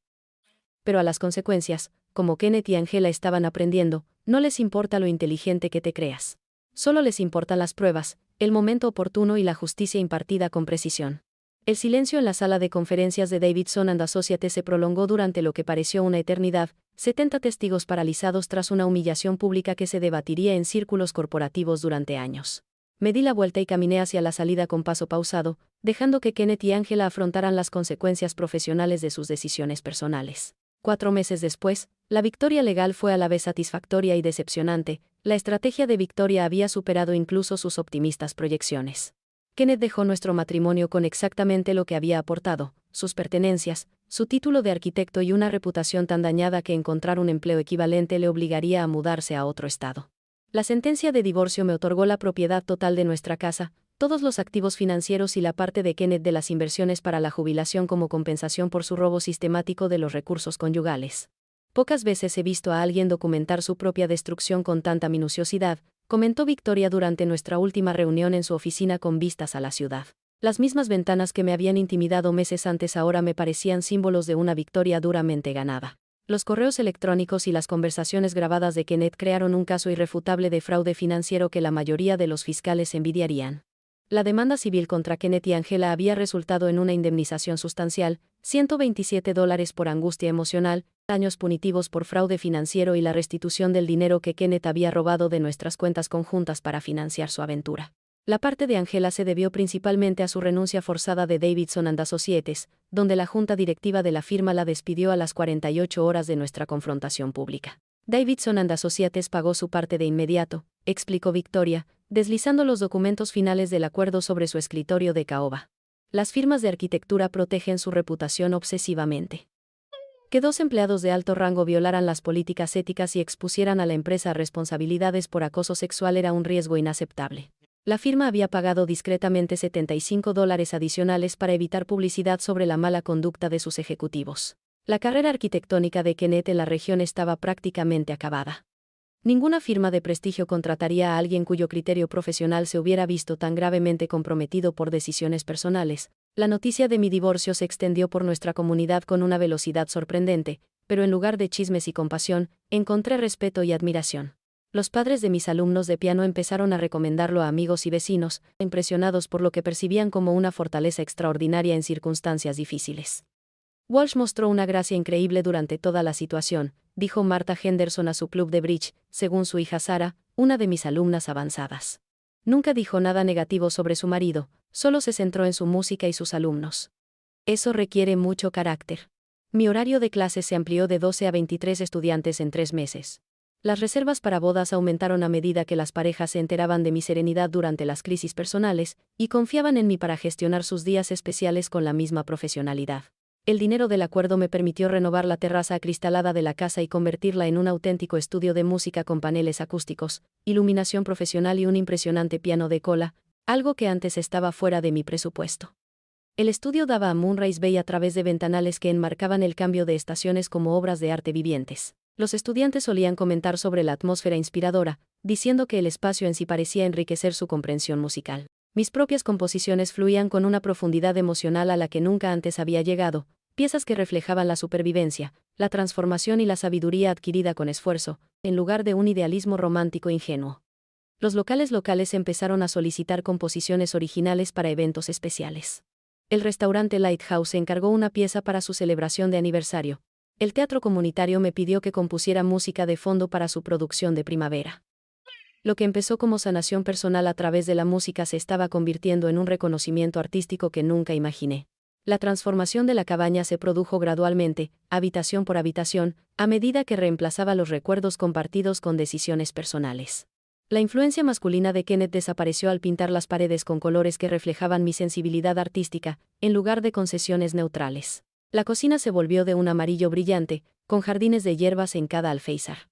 Pero a las consecuencias, como Kenneth y Angela estaban aprendiendo, no les importa lo inteligente que te creas. Solo les importan las pruebas, el momento oportuno y la justicia impartida con precisión. El silencio en la sala de conferencias de Davidson and Associates se prolongó durante lo que pareció una eternidad, 70 testigos paralizados tras una humillación pública que se debatiría en círculos corporativos durante años. Me di la vuelta y caminé hacia la salida con paso pausado, dejando que Kenneth y Angela afrontaran las consecuencias profesionales de sus decisiones personales. 4 meses después, la victoria legal fue a la vez satisfactoria y decepcionante. La estrategia de Victoria había superado incluso sus optimistas proyecciones. Kenneth dejó nuestro matrimonio con exactamente lo que había aportado, sus pertenencias, su título de arquitecto y una reputación tan dañada que encontrar un empleo equivalente le obligaría a mudarse a otro estado. La sentencia de divorcio me otorgó la propiedad total de nuestra casa, todos los activos financieros y la parte de Kenneth de las inversiones para la jubilación como compensación por su robo sistemático de los recursos conyugales. Pocas veces he visto a alguien documentar su propia destrucción con tanta minuciosidad, comentó Victoria durante nuestra última reunión en su oficina con vistas a la ciudad. Las mismas ventanas que me habían intimidado meses antes ahora me parecían símbolos de una victoria duramente ganada. Los correos electrónicos y las conversaciones grabadas de Kenneth crearon un caso irrefutable de fraude financiero que la mayoría de los fiscales envidiarían. La demanda civil contra Kenneth y Angela había resultado en una indemnización sustancial, $127 por angustia emocional, daños punitivos por fraude financiero y la restitución del dinero que Kenneth había robado de nuestras cuentas conjuntas para financiar su aventura. La parte de Angela se debió principalmente a su renuncia forzada de Davidson and Associates, donde la junta directiva de la firma la despidió a las 48 horas de nuestra confrontación pública. Davidson and Associates pagó su parte de inmediato, explicó Victoria, deslizando los documentos finales del acuerdo sobre su escritorio de caoba. Las firmas de arquitectura protegen su reputación obsesivamente. Que 2 empleados de alto rango violaran las políticas éticas y expusieran a la empresa a responsabilidades por acoso sexual era un riesgo inaceptable. La firma había pagado discretamente $75 adicionales para evitar publicidad sobre la mala conducta de sus ejecutivos. La carrera arquitectónica de Kenneth en la región estaba prácticamente acabada. Ninguna firma de prestigio contrataría a alguien cuyo criterio profesional se hubiera visto tan gravemente comprometido por decisiones personales. La noticia de mi divorcio se extendió por nuestra comunidad con una velocidad sorprendente, pero en lugar de chismes y compasión, encontré respeto y admiración. Los padres de mis alumnos de piano empezaron a recomendarlo a amigos y vecinos, impresionados por lo que percibían como una fortaleza extraordinaria en circunstancias difíciles. Walsh mostró una gracia increíble durante toda la situación, dijo Martha Henderson a su club de bridge, según su hija Sarah, una de mis alumnas avanzadas. Nunca dijo nada negativo sobre su marido, solo se centró en su música y sus alumnos. Eso requiere mucho carácter. Mi horario de clases se amplió de 12 a 23 estudiantes en 3 meses. Las reservas para bodas aumentaron a medida que las parejas se enteraban de mi serenidad durante las crisis personales, y confiaban en mí para gestionar sus días especiales con la misma profesionalidad. El dinero del acuerdo me permitió renovar la terraza acristalada de la casa y convertirla en un auténtico estudio de música con paneles acústicos, iluminación profesional y un impresionante piano de cola, algo que antes estaba fuera de mi presupuesto. El estudio daba a Moonrise Bay a través de ventanales que enmarcaban el cambio de estaciones como obras de arte vivientes. Los estudiantes solían comentar sobre la atmósfera inspiradora, diciendo que el espacio en sí parecía enriquecer su comprensión musical. Mis propias composiciones fluían con una profundidad emocional a la que nunca antes había llegado, piezas que reflejaban la supervivencia, la transformación y la sabiduría adquirida con esfuerzo, en lugar de un idealismo romántico ingenuo. Los locales empezaron a solicitar composiciones originales para eventos especiales. El restaurante Lighthouse se encargó una pieza para su celebración de aniversario. El teatro comunitario me pidió que compusiera música de fondo para su producción de primavera. Lo que empezó como sanación personal a través de la música se estaba convirtiendo en un reconocimiento artístico que nunca imaginé. La transformación de la cabaña se produjo gradualmente, habitación por habitación, a medida que reemplazaba los recuerdos compartidos con decisiones personales. La influencia masculina de Kenneth desapareció al pintar las paredes con colores que reflejaban mi sensibilidad artística, en lugar de concesiones neutrales. La cocina se volvió de un amarillo brillante, con jardines de hierbas en cada alféizar.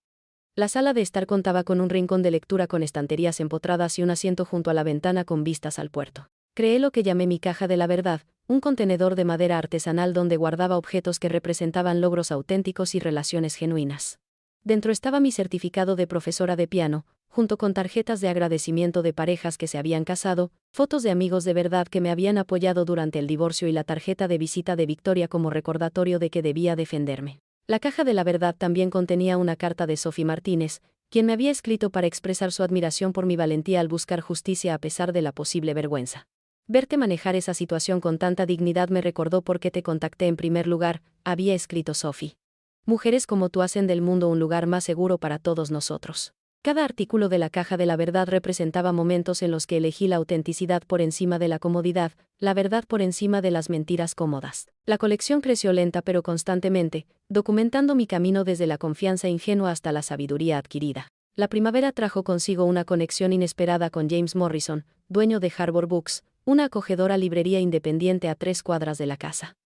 La sala de estar contaba con un rincón de lectura con estanterías empotradas y un asiento junto a la ventana con vistas al puerto. Creé lo que llamé mi caja de la verdad, un contenedor de madera artesanal donde guardaba objetos que representaban logros auténticos y relaciones genuinas. Dentro estaba mi certificado de profesora de piano, junto con tarjetas de agradecimiento de parejas que se habían casado, fotos de amigos de verdad que me habían apoyado durante el divorcio y la tarjeta de visita de Victoria como recordatorio de que debía defenderme. La caja de la verdad también contenía una carta de Sophie Martínez, quien me había escrito para expresar su admiración por mi valentía al buscar justicia a pesar de la posible vergüenza. Verte manejar esa situación con tanta dignidad me recordó por qué te contacté en primer lugar, había escrito Sophie. Mujeres como tú hacen del mundo un lugar más seguro para todos nosotros. Cada artículo de la caja de la verdad representaba momentos en los que elegí la autenticidad por encima de la comodidad, la verdad por encima de las mentiras cómodas. La colección creció lenta pero constantemente, documentando mi camino desde la confianza ingenua hasta la sabiduría adquirida. La primavera trajo consigo una conexión inesperada con James Morrison, dueño de Harbor Books, una acogedora librería independiente a 3 cuadras de la casa.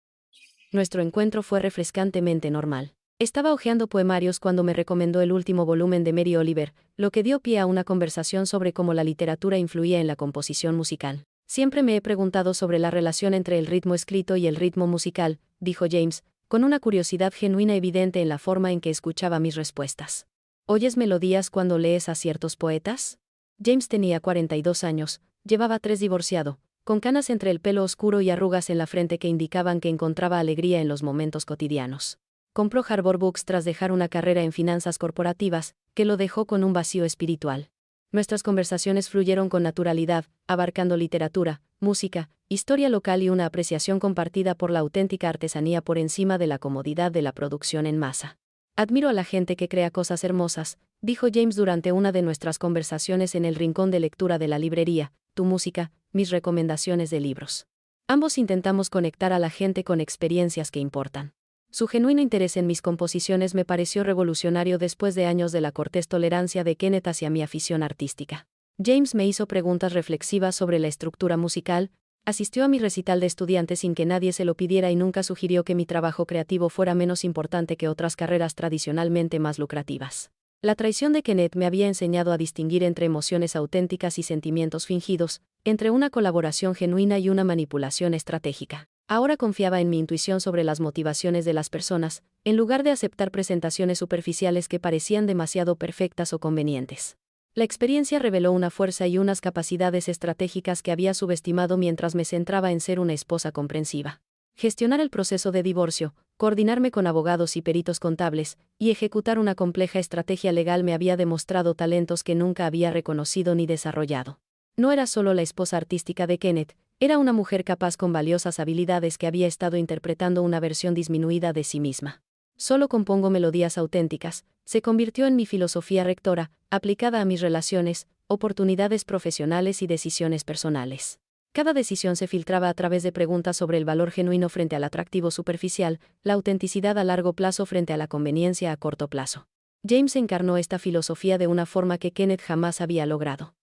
Nuestro encuentro fue refrescantemente normal. Estaba hojeando poemarios cuando me recomendó el último volumen de Mary Oliver, lo que dio pie a una conversación sobre cómo la literatura influía en la composición musical. Siempre me he preguntado sobre la relación entre el ritmo escrito y el ritmo musical, dijo James, con una curiosidad genuina evidente en la forma en que escuchaba mis respuestas. ¿Oyes melodías cuando lees a ciertos poetas? James tenía 42 años, llevaba 3 divorciado, con canas entre el pelo oscuro y arrugas en la frente que indicaban que encontraba alegría en los momentos cotidianos. Compró Harbor Books tras dejar una carrera en finanzas corporativas, que lo dejó con un vacío espiritual. Nuestras conversaciones fluyeron con naturalidad, abarcando literatura, música, historia local y una apreciación compartida por la auténtica artesanía por encima de la comodidad de la producción en masa. Admiro a la gente que crea cosas hermosas, dijo James durante una de nuestras conversaciones en el rincón de lectura de la librería, tu música, mis recomendaciones de libros. Ambos intentamos conectar a la gente con experiencias que importan. Su genuino interés en mis composiciones me pareció revolucionario después de años de la cortés tolerancia de Kenneth hacia mi afición artística. James me hizo preguntas reflexivas sobre la estructura musical, asistió a mi recital de estudiantes sin que nadie se lo pidiera y nunca sugirió que mi trabajo creativo fuera menos importante que otras carreras tradicionalmente más lucrativas. La traición de Kenneth me había enseñado a distinguir entre emociones auténticas y sentimientos fingidos, entre una colaboración genuina y una manipulación estratégica. Ahora confiaba en mi intuición sobre las motivaciones de las personas, en lugar de aceptar presentaciones superficiales que parecían demasiado perfectas o convenientes. La experiencia reveló una fuerza y unas capacidades estratégicas que había subestimado mientras me centraba en ser una esposa comprensiva. Gestionar el proceso de divorcio, coordinarme con abogados y peritos contables, y ejecutar una compleja estrategia legal me había demostrado talentos que nunca había reconocido ni desarrollado. No era solo la esposa artística de Kenneth, era una mujer capaz con valiosas habilidades que había estado interpretando una versión disminuida de sí misma. Solo compongo melodías auténticas, se convirtió en mi filosofía rectora, aplicada a mis relaciones, oportunidades profesionales y decisiones personales. Cada decisión se filtraba a través de preguntas sobre el valor genuino frente al atractivo superficial, la autenticidad a largo plazo frente a la conveniencia a corto plazo. James encarnó esta filosofía de una forma que Kenneth jamás había logrado.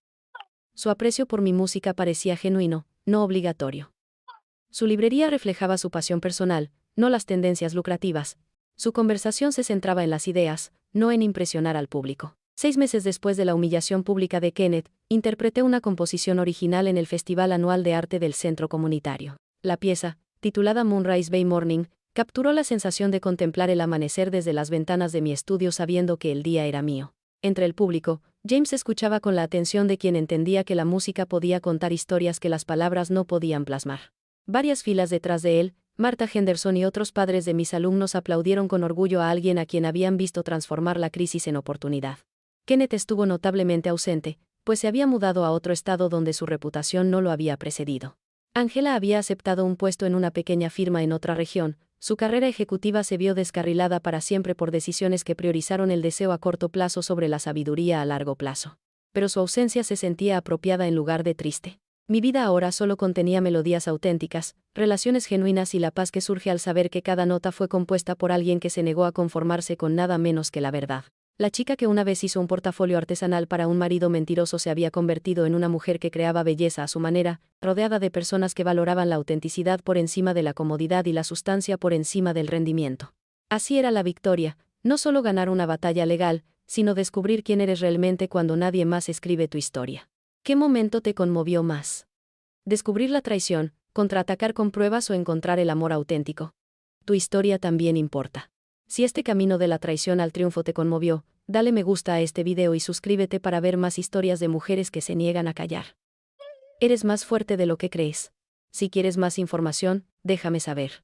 Su aprecio por mi música parecía genuino, no obligatorio. Su librería reflejaba su pasión personal, no las tendencias lucrativas. Su conversación se centraba en las ideas, no en impresionar al público. 6 meses después de la humillación pública de Kenneth, interpreté una composición original en el Festival Anual de Arte del Centro Comunitario. La pieza, titulada Moonrise Bay Morning, capturó la sensación de contemplar el amanecer desde las ventanas de mi estudio sabiendo que el día era mío. Entre el público, James escuchaba con la atención de quien entendía que la música podía contar historias que las palabras no podían plasmar. Varias filas detrás de él, Marta Henderson y otros padres de mis alumnos aplaudieron con orgullo a alguien a quien habían visto transformar la crisis en oportunidad. Kenneth estuvo notablemente ausente, pues se había mudado a otro estado donde su reputación no lo había precedido. Angela había aceptado un puesto en una pequeña firma en otra región. Su carrera ejecutiva se vio descarrilada para siempre por decisiones que priorizaron el deseo a corto plazo sobre la sabiduría a largo plazo. Pero su ausencia se sentía apropiada en lugar de triste. Mi vida ahora solo contenía melodías auténticas, relaciones genuinas y la paz que surge al saber que cada nota fue compuesta por alguien que se negó a conformarse con nada menos que la verdad. La chica que una vez hizo un portafolio artesanal para un marido mentiroso se había convertido en una mujer que creaba belleza a su manera, rodeada de personas que valoraban la autenticidad por encima de la comodidad y la sustancia por encima del rendimiento. Así era la victoria, no solo ganar una batalla legal, sino descubrir quién eres realmente cuando nadie más escribe tu historia. ¿Qué momento te conmovió más? ¿Descubrir la traición, contraatacar con pruebas o encontrar el amor auténtico? Tu historia también importa. Si este camino de la traición al triunfo te conmovió, dale me gusta a este video y suscríbete para ver más historias de mujeres que se niegan a callar. Eres más fuerte de lo que crees. Si quieres más información, déjame saber.